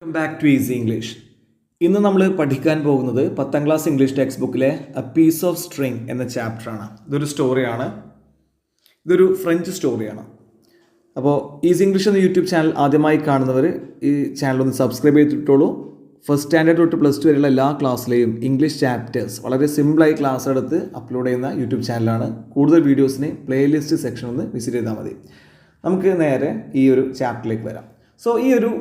Welcome back to easy English. ഇന്ന് നമ്മൾ പഠിക്കാൻ പോകുന്നത് 10ാം ക്ലാസ് ഇംഗ്ലീഷ് ടെക്സ്റ്റ് ബുക്കിലെ എ പീസ് ഓഫ് സ്ട്രിങ് എന്ന ചാപ്റ്ററാണ്. ഇതൊരു സ്റ്റോറിയാണ്, ഇതൊരു ഫ്രഞ്ച് സ്റ്റോറിയാണ്. അപ്പോൾ ഈസി ഇംഗ്ലീഷ് എന്ന യൂട്യൂബ് ചാനൽ ആദ്യമായി കാണുന്നവർ ഈ ചാനൽ ഒന്ന് സബ്സ്ക്രൈബ് ചെയ്തിട്ടുള്ളൂ. ഫസ്റ്റ് സ്റ്റാൻഡേർഡ് തൊട്ട് പ്ലസ് ടു വരെയുള്ള എല്ലാ ക്ലാസ്സിലെയും ഇംഗ്ലീഷ് ചാപ്റ്റേഴ്സ് വളരെ സിമ്പിളായി ക്ലാസ് എടുത്ത് അപ്ലോഡ് ചെയ്യുന്ന യൂട്യൂബ് ചാനലാണ്. കൂടുതൽ വീഡിയോസിന് പ്ലേലിസ്റ്റ് സെക്ഷൻ ഒന്ന് വിസിറ്റ് ചെയ്താൽ മതി. നമുക്ക് നേരെ ഈ ഒരു ചാപ്റ്ററിലേക്ക് വരാം. സോ ഈ ഒരു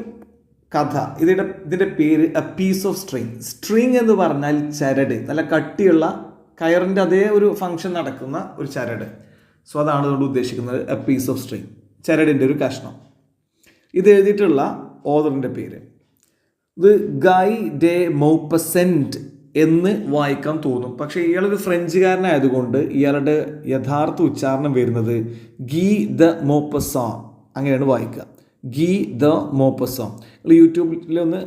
കഥ, ഇതിൻ്റെ പേര് a piece of string. String എന്ന് പറഞ്ഞാൽ ചരട്, നല്ല കട്ടിയുള്ള കയറിൻ്റെ അതേ ഒരു ഫങ്ഷൻ നടക്കുന്ന ഒരു ചരട്. സോ അതാണ് അതുകൊണ്ട് ഉദ്ദേശിക്കുന്നത് എ പീസ് ഓഫ് സ്ട്രിങ്, ചരടിൻ്റെ ഒരു കഷ്ണം. ഇത് എഴുതിയിട്ടുള്ള ഓതറിൻ്റെ പേര് ഇത് ഗൈ ഡെ മൗപ്പസെന്റ് എന്ന് വായിക്കാൻ തോന്നും. പക്ഷേ ഇയാളൊരു ഫ്രഞ്ചുകാരനായതുകൊണ്ട് ഇയാളുടെ യഥാർത്ഥ ഉച്ചാരണം വരുന്നത് ഗീ ദ മോപ്പസോൺ, അങ്ങനെയാണ് വായിക്കുക. ഗീ ദ മോപ്പസോൺ. യൂട്യൂബിലൊന്ന്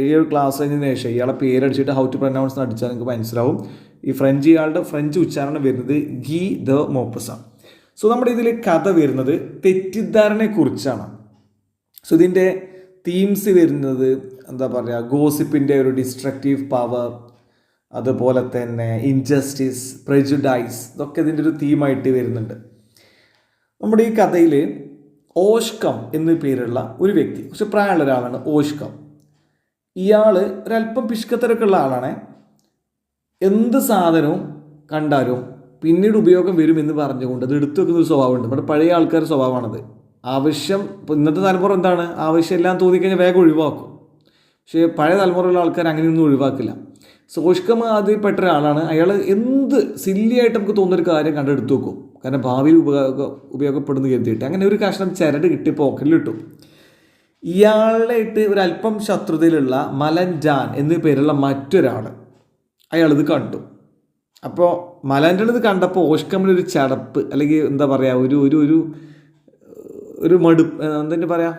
ഈ ഒരു ക്ലാസ് കഴിഞ്ഞതിന് ശേഷം ഇയാളെ പേരടിച്ചിട്ട് ഹൗ ടു പ്രൊനൗൺസ് അടിച്ചാൽ നിങ്ങൾക്ക് മനസ്സിലാവും. ഇയാളുടെ ഫ്രഞ്ച് ഉച്ചാരണം വരുന്നത് ഗീ ദ മോപ്പസോൺ. സോ നമ്മുടെ ഇതിൽ കഥ വരുന്നത് തെറ്റിദ്ധാരണയെക്കുറിച്ചാണ്. സോ ഇതിൻ്റെ തീംസ് വരുന്നത് എന്താ പറയുക, ഗോസിപ്പിൻ്റെ ഒരു ഡിസ്ട്രക്റ്റീവ് പവർ, അതുപോലെ തന്നെ ഇൻജസ്റ്റിസ്, പ്രെജുഡൈസ്, ഇതൊക്കെ ഇതിൻ്റെ ഒരു തീമായിട്ട് വരുന്നുണ്ട്. നമ്മുടെ ഈ കഥയിൽ ഓഷ്കം എന്നു പേരുള്ള ഒരു വ്യക്തി, കുറച്ച് പ്രായമുള്ള ഒരാളാണ് ഓഷ്കം. ഇയാൾ ഒരല്പം പിഷ്കത്തരക്കുള്ള ആളാണ്. എന്ത് സാധനവും കണ്ടാലും പിന്നീട് ഉപയോഗം വരുമെന്ന് പറഞ്ഞുകൊണ്ട് അത് എടുത്തു വെക്കുന്ന ഒരു സ്വഭാവമുണ്ട്. നമ്മുടെ പഴയ ആൾക്കാരുടെ സ്വഭാവമാണത്. ആവശ്യം, ഇപ്പോൾ ഇന്നത്തെ തലമുറ എന്താണ്, ആവശ്യമെല്ലാം തോന്നിക്കഴിഞ്ഞാൽ വേഗം ഒഴിവാക്കും. പക്ഷേ പഴയ തലമുറയിലുള്ള ആൾക്കാർ അങ്ങനെയൊന്നും ഒഴിവാക്കില്ല. സോഷ്കം അതിൽപ്പെട്ട ഒരാളാണ്. അയാൾ എന്ത് സില്ലിയായിട്ട് നമുക്ക് തോന്നുന്നൊരു കാര്യം കണ്ടെടുത്ത് വെക്കും, കാരണം ഭാവിയിൽ ഉപയോഗപ്പെടുന്നു കരുതിയിട്ട്. അങ്ങനെ ഒരു കഷ്ണം ചരട് കിട്ടി പോക്കറ്റിലിട്ടു. ഇയാളായിട്ട് ഒരല്പം ശത്രുതയിലുള്ള മലൻജാൻ എന്നു പേരുള്ള മറ്റൊരാൾ അയാളിത് കണ്ടു. അപ്പോൾ മലൻ്റെ കണ്ടപ്പോൾ ഓഷ്കമ്മിനൊരു ചടപ്പ്, അല്ലെങ്കിൽ എന്താ പറയുക, ഒരു മടുപ്പ്, എന്താ പറയുക,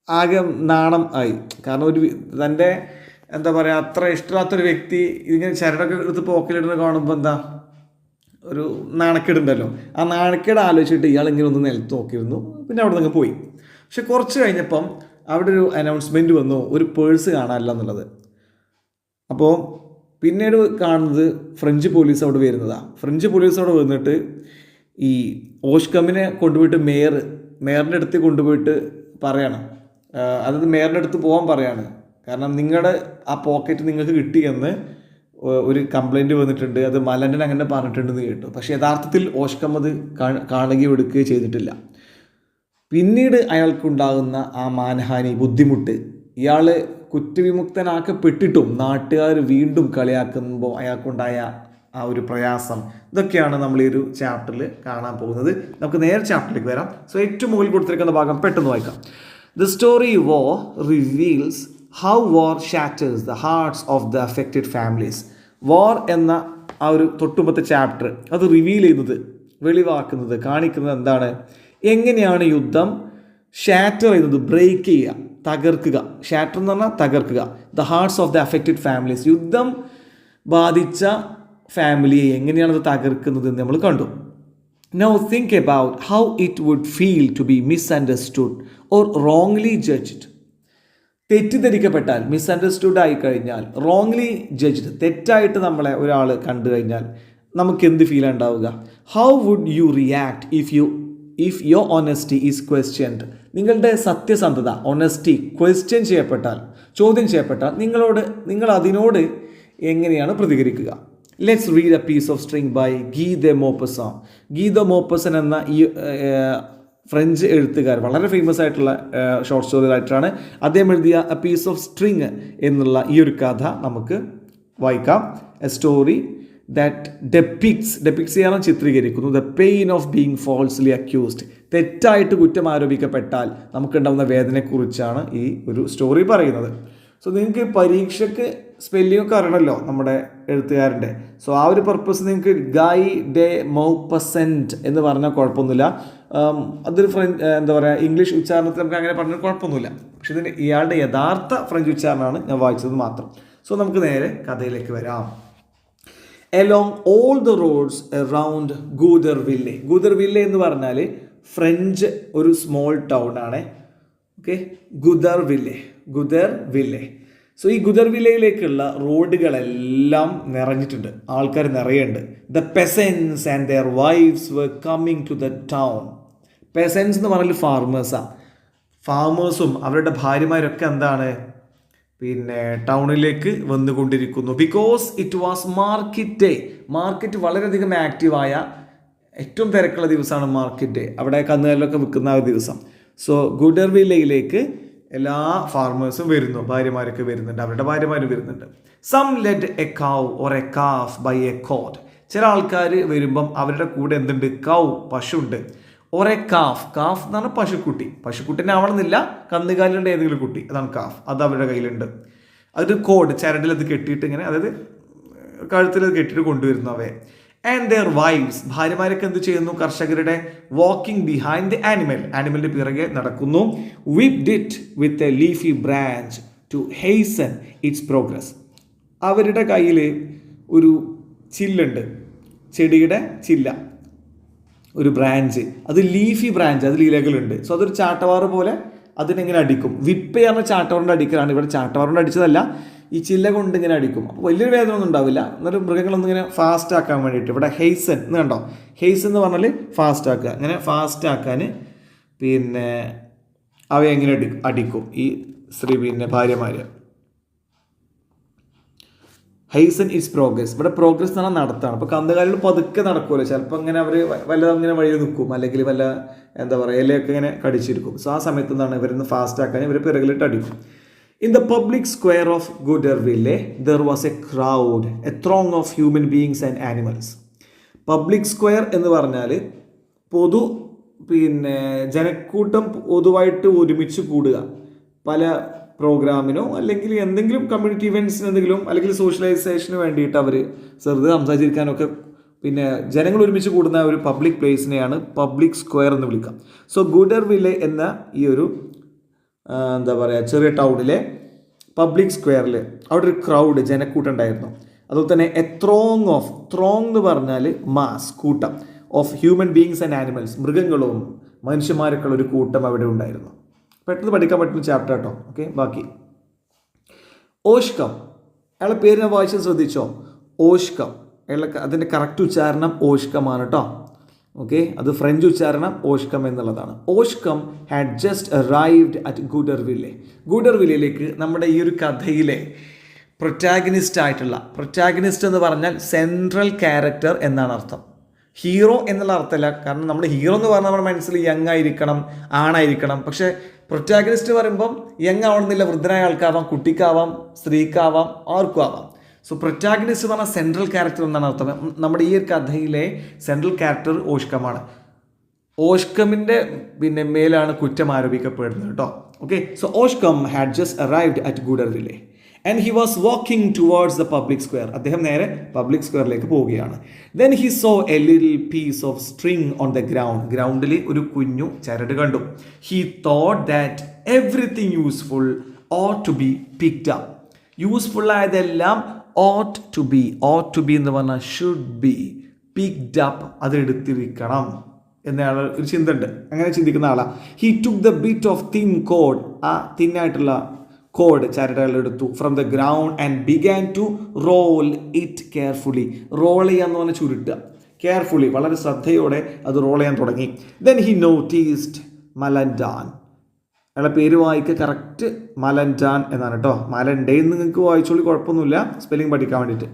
ആകെ നാണം ആയി. കാരണം തൻ്റെ എന്താ പറയുക, അത്ര ഇഷ്ടമില്ലാത്തൊരു വ്യക്തി ഇതിങ്ങനെ ചരടൊക്കെ എടുത്ത് പോക്കറ്റിലിടുന്ന കാണുമ്പോൾ എന്താ ഒരു നാണക്കേടുണ്ടല്ലോ. ആ നാണക്കേട് ആലോചിച്ചിട്ട് ഇയാൾ ഇങ്ങനെ ഒന്ന് നിലത്ത് നോക്കിയിരുന്നു. പിന്നെ അവിടെ നിന്ന് പോയി. പക്ഷെ കുറച്ച് കഴിഞ്ഞപ്പം അവിടെ ഒരു അനൗൺസ്മെൻറ്റ് വന്നു, ഒരു പേഴ്സ് കാണാനില്ല എന്നുള്ളത്. അപ്പോൾ പിന്നീട് കാണുന്നത് ഫ്രഞ്ച് പോലീസ് അവിടെ വരുന്നതാണ്. ഫ്രഞ്ച് പോലീസ് അവിടെ വന്നിട്ട് ഈ ഓഷ്കമ്മിനെ കൊണ്ടുപോയിട്ട് മേയറിൻ്റെ അടുത്ത് കൊണ്ടുപോയിട്ട് പറയണം, അതായത് മേയറിൻ്റെ അടുത്ത് പോകാൻ പറയാണ്. കാരണം നിങ്ങളുടെ ആ പോക്കറ്റ് നിങ്ങൾക്ക് കിട്ടിയെന്ന് ഒരു കംപ്ലൈൻറ്റ് വന്നിട്ടുണ്ട്, അത് മലൻ്റെ അങ്ങനെ പറഞ്ഞിട്ടുണ്ടെന്ന് കേട്ടു. പക്ഷേ യഥാർത്ഥത്തിൽ ഓഷ്കം അത് കാണുകയോ എടുക്കുകയോ ചെയ്തിട്ടില്ല. പിന്നീട് അയാൾക്കുണ്ടാകുന്ന ആ മാനഹാനി, ബുദ്ധിമുട്ട്, ഇയാൾ കുറ്റവിമുക്തനാക്കപ്പെട്ടിട്ടും നാട്ടുകാർ വീണ്ടും കളിയാക്കുമ്പോൾ അയാൾക്കുണ്ടായ ആ ഒരു പ്രയാസം, ഇതൊക്കെയാണ് നമ്മൾ ഈ ഒരു ചാപ്റ്ററിൽ കാണാൻ പോകുന്നത്. നമുക്ക് നേരെ ചാപ്റ്ററിലേക്ക് വരാം. സോ ഏറ്റവും മുകളിൽ കൊടുത്തിരിക്കുന്ന ഭാഗം പെട്ടെന്ന് വായിക്കാം. The story war reveals how war shatters the hearts of the affected families. War എന്ന ആ ഒരു തൊട്ടുമ്പത്തെ ചാപ്റ്റർ അത് റിവീൽ ചെയ്യുന്നത്, വെളിവാക്കുന്നത്, കാണിക്കുന്നത് എന്താണ്, എങ്ങനെയാണ് യുദ്ധം ഷാറ്റർ ചെയ്യുന്നത്, ബ്രേക്ക് ചെയ്യുക, തകർക്കുക. ഷാറ്റർ എന്ന് പറഞ്ഞാൽ തകർക്കുക. The hearts of the affected families, യുദ്ധം ബാധിച്ച ഫാമിലിയെ എങ്ങനെയാണത് തകർക്കുന്നത് എന്ന് നമ്മൾ കണ്ടു. Now think about how it would feel to be misunderstood or wrongly judged. തെറ്റിദ്ധരിക്കപ്പെട്ടാൽ, മിസ്അണ്ടർസ്റ്റുഡ് ആയി കഴിഞ്ഞാൽ, റോങ്ലി ജഡ്ജ്ഡ്, തെറ്റായിട്ട് നമ്മളെ ഒരാൾ കണ്ടു കഴിഞ്ഞാൽ നമുക്ക് എന്ത് ഫീലാണ് ഉണ്ടാവുക? How would you react if your honesty is questioned. നിങ്ങളുടെ സത്യസന്ധത, ഓണസ്റ്റി ക്വസ്റ്റ്യൻ ചെയ്യപ്പെട്ടാൽ, ചോദ്യം ചെയ്യപ്പെട്ടാൽ നിങ്ങൾ അതിനോട് എങ്ങനെയാണ് പ്രതികരിക്കുക? Let's read a piece of string by Guy de Maupassant. Guy de Maupassant എന്ന ഈ ഫ്രഞ്ച് എഴുത്തുകാർ, വളരെ ഫേമസ് ആയിട്ടുള്ള ഷോർട്ട് സ്റ്റോറി റൈറ്ററാണ്. അദ്ദേഹം എഴുതിയ എ പീസ് ഓഫ് സ്ട്രിങ് എന്നുള്ള ഈ ഒരു കഥ നമുക്ക് വായിക്കാം. എ സ്റ്റോറി ദാറ്റ് ഡെപ്പിക്സ് ചെയ്യാൻ ചിത്രീകരിക്കുന്നു the pain of being falsely accused. തെറ്റായിട്ട് കുറ്റം ആരോപിക്കപ്പെട്ടാൽ നമുക്കുണ്ടാകുന്ന വേദനയെക്കുറിച്ചാണ് ഈ ഒരു സ്റ്റോറി പറയുന്നത്. സോ നിങ്ങൾക്ക് പരീക്ഷയ്ക്ക് സ്പെല്ലിംഗ് ഒക്കെ അറിയണമല്ലോ നമ്മുടെ എഴുത്തുകാരൻ്റെ. സോ ആ ഒരു പർപ്പസ് നിങ്ങൾക്ക് ഗൈ ഡെ മൗപ്പസെന്റ് എന്ന് പറഞ്ഞാൽ കുഴപ്പമൊന്നുമില്ല. അതൊരു എന്താ പറയുക, ഇംഗ്ലീഷ് ഉച്ചാരണത്തിൽ നമുക്ക് അങ്ങനെ പറഞ്ഞാൽ കുഴപ്പമൊന്നുമില്ല. പക്ഷെ ഇതിന് ഇയാളുടെ യഥാർത്ഥ ഫ്രഞ്ച് ഉച്ചാരണമാണ് ഞാൻ വായിച്ചത് മാത്രം. സോ നമുക്ക് നേരെ കഥയിലേക്ക് വരാം. Along all the roads around ഗൂദർവില്ലെ എന്ന് പറഞ്ഞാൽ ഫ്രഞ്ച് ഒരു സ്മോൾ ടൗൺ ആണ്. Okay, Goderville. സോ ഈ ഗുദർവില്ലയിലേക്കുള്ള റോഡുകളെല്ലാം നിറഞ്ഞിട്ടുണ്ട്, ആൾക്കാർ നിറയുണ്ട്. The peasants and their wives were coming to the town. Peasants എന്ന് പറഞ്ഞാൽ ഫാമേഴ്സും അവരുടെ ഭാര്യമാരൊക്കെ എന്താണ് പിന്നെ ടൗണിലേക്ക് വന്നുകൊണ്ടിരിക്കുന്നു. Because it was market day. Market വളരെയധികം ആക്റ്റീവായ ഏറ്റവും തിരക്കുള്ള ദിവസമാണ് മാർക്കറ്റ് ഡേ. അവിടെ കന്നുകാലിലൊക്കെ വിൽക്കുന്ന ഒരു ദിവസം. സോ ഗുഡർവില്ലയിലേക്ക് എല്ലാ ഫാർമേഴ്സും വരുന്നു, ഭാര്യമാരൊക്കെ വരുന്നുണ്ട്, അവരുടെ ഭാര്യമാർ വരുന്നുണ്ട്. Some led a cow or a calf by a cord. ചില ആൾക്കാർ വരുമ്പം അവരുടെ കൂടെ എന്തുണ്ട്, കൗ പശുണ്ട്, ഓർ എ കാഫ് എന്ന് പറഞ്ഞാൽ പശുക്കുട്ടിനെ ആവണമെന്നില്ല, കന്നുകാലിയുടെ ഏതെങ്കിലും കുട്ടി, അതാണ് കാഫ്, അത് അവരുടെ കയ്യിലുണ്ട്. അതൊരു കോഡ് ചരടിൽ അത് കെട്ടിയിട്ട് ഇങ്ങനെ, അതായത് കഴുത്തിൽ അത് കെട്ടിയിട്ട് കൊണ്ടുവരുന്നു അവയെ. ആൻഡ് ദെയർ വൈഫ്സ്, ഭാര്യമാരൊക്കെ എന്ത് ചെയ്യുന്നു, കർഷകരുടെ വാക്കിംഗ് ബിഹൈൻഡ് ദി ആനിമലിന്റെ പിറകെ നടക്കുന്നു. Whipped it with a leafy branch to hasten its progress. അവരുടെ കയ്യിൽ ഒരു ചില്ലുണ്ട്, ചെടിയുടെ ചില്ല, ഒരു ബ്രാഞ്ച്, അത് ലീഫി ബ്രാഞ്ച്, അതിൽ ഇലകളുണ്ട്. സോ അതൊരു ചാട്ടവാറ് പോലെ അതിനെങ്ങനെ അടിക്കും. വിപ്പ് ചെയ്യുന്ന ചാട്ടവാറിൻ്റെ അടിക്കലാണ്. ഇവിടെ ചാട്ടവാറിൻ്റെ അടിച്ചതല്ല, ഈ ചില്ല കൊണ്ട് ഇങ്ങനെ അടിക്കും. അപ്പോൾ വലിയൊരു വേദന ഒന്നും ഉണ്ടാവില്ല. എന്നാലും മൃഗങ്ങളൊന്നും ഇങ്ങനെ ഫാസ്റ്റ് ആക്കാൻ വേണ്ടിയിട്ട് ഇവിടെ ഹെയ്സൻ എന്ന് കണ്ടോ, ഹെയ്സൻ എന്ന് പറഞ്ഞാൽ ഫാസ്റ്റ് ആക്കുക. അങ്ങനെ ഫാസ്റ്റ് ആക്കാൻ പിന്നെ അവയെ എങ്ങനെ അടിക്കും ഈ ഭാര്യമാർ. Haizen is progress. ഇവിടെ പ്രോഗ്രസ് എന്ന് പറഞ്ഞാൽ നടത്താണ്. അപ്പോൾ കന്നുകാലികൾ പതുക്കെ നടക്കുമല്ലോ, ചിലപ്പോൾ ഇങ്ങനെ അവർ വല്ല ഇങ്ങനെ വഴി നിൽക്കും, അല്ലെങ്കിൽ വല്ല എന്താ പറയുക ഇലയൊക്കെ ഇങ്ങനെ കടിച്ചിരിക്കും. സോ ആ സമയത്ത് എന്താണ് ഇവരൊന്ന് ഫാസ്റ്റ് ആക്കാൻ ഇവർ പിറകിലിട്ട് അടിക്കും. In the public square of Guderville, there was a crowd, a throng of human beings and animals. Public square എന്ന് പറഞ്ഞാൽ ജനക്കൂട്ടം പൊതുവായിട്ട് ഒരുമിച്ച് കൂടുക, പല പ്രോഗ്രാമിനോ അല്ലെങ്കിൽ എന്തെങ്കിലും കമ്മ്യൂണിറ്റി ഇവൻറ്റ്സിന് എന്തെങ്കിലും അല്ലെങ്കിൽ സോഷ്യലൈസേഷന് വേണ്ടിയിട്ട് അവർ ചെറുത് സംസാരിച്ചിരിക്കാനൊക്കെ ജനങ്ങൾ ഒരുമിച്ച് കൂടുന്ന ഒരു പബ്ലിക് പ്ലേസിനെയാണ് പബ്ലിക് സ്ക്വയർ എന്ന് വിളിക്കുക. സോ ഗുഡർവില്ലെ എന്ന ഈ ഒരു എന്താ പറയുക ചെറിയ ടൗണിലെ പബ്ലിക് സ്ക്വയറിൽ അവിടെ ഒരു ക്രൗഡ്, ജനക്കൂട്ടം ഉണ്ടായിരുന്നു. അതുപോലെ തന്നെ എ ത്രോങ് എന്ന് പറഞ്ഞാൽ മാസ്, കൂട്ടം, of human beings and animals, മൃഗങ്ങളും മനുഷ്യന്മാരൊക്കെ ഒരു കൂട്ടം അവിടെ ഉണ്ടായിരുന്നു. പെട്ടെന്ന് പഠിക്കാൻ പറ്റുന്ന ചാപ്റ്റർ കേട്ടോ. ഓക്കെ, ബാക്കി ഓഷ്കം, അയാളെ പേര് ഞാൻ വായിച്ചത് ശ്രദ്ധിച്ചോ, ഓഷ്കം. അതിൻ്റെ കറക്റ്റ് ഉച്ചാരണം ഓഷ്കമാണ് കേട്ടോ. ഓക്കെ, അത് ഫ്രഞ്ച് ഉച്ചാരണം ഓഷ്കം എന്നുള്ളതാണ്. ഓഷ്കം ഹാഡ് ജസ്റ്റ് അറൈവ്ഡ് അറ്റ് ഗുഡർവില്ലയിലേക്ക് നമ്മുടെ ഈ ഒരു കഥയിലെ പ്രൊറ്റാഗനിസ്റ്റ് എന്ന് പറഞ്ഞാൽ സെൻട്രൽ ക്യാരക്ടർ എന്നാണ് അർത്ഥം. ഹീറോ എന്നുള്ള അർത്ഥമല്ല. കാരണം നമ്മുടെ ഹീറോ എന്ന് പറഞ്ഞാൽ നമ്മുടെ മനസ്സിൽ യങ് ആയിരിക്കണം, ആണായിരിക്കണം. പക്ഷേ പ്രൊറ്റാഗനിസ്റ്റ് പറയുമ്പം യങ് ആവണമെന്നില്ല, വൃദ്ധനായ ആൾക്കാവാം, കുട്ടിക്കാവാം, സ്ത്രീക്കാവാം, ആർക്കും ആവാം. സോ പ്രൊറ്റാഗനിസ്റ്റ് എന്ന് പറഞ്ഞാൽ സെൻട്രൽ ക്യാരക്ടർ എന്നാണ് അർത്ഥം. നമ്മുടെ ഈ ഒരു കഥയിലെ സെൻട്രൽ ക്യാരക്ടർ ഓഷ്കമാണ്. ഓഷ്കമിൻ്റെ മേലാണ് കുറ്റം ആരോപിക്കപ്പെടുന്നത് കേട്ടോ. Okay, so Hauchecorne had just arrived at Goderville and he was walking towards the public square. അദ്ദേഹം നേരെ പബ്ലിക് സ്ക്വയറിലേക്ക് പോവുകയാണ്. Then he saw a little piece of string on the ഗ്രൗണ്ടിൽ ഒരു കുഞ്ഞു ചരട് കണ്ടു. He thought that everything useful ought to be picked up. Useful ആയതെല്ലാം ought to be എന്ന് പറഞ്ഞാൽ should be picked up, അത് എടുത്തിരിക്കണം എന്നയാൾ ഒരു ചിന്ത ഉണ്ട്. അങ്ങനെ ചിന്തിക്കുന്ന ആളാണ്. He took the bit of thin cord, ആ തിന്നായിട്ടുള്ള കോഡ് ചരടുകൾ എടുത്തു from the ground and began to roll it carefully. Roll ചെയ്യാന്ന് പറഞ്ഞാൽ ചുരുട്ടുക, കെയർഫുള്ളി വളരെ ശ്രദ്ധയോടെ അത് റോൾ ചെയ്യാൻ തുടങ്ങി. Then he noticed Malandain. അയാളുടെ പേര് വായിക്കുക കറക്റ്റ് മലൻഡാൻ എന്നാണ് കേട്ടോ. മലൻഡേന്ന് നിങ്ങൾക്ക് വായിച്ചോളി, കുഴപ്പമൊന്നുമില്ല, സ്പെല്ലിംഗ് പഠിക്കാൻ വേണ്ടിയിട്ട്.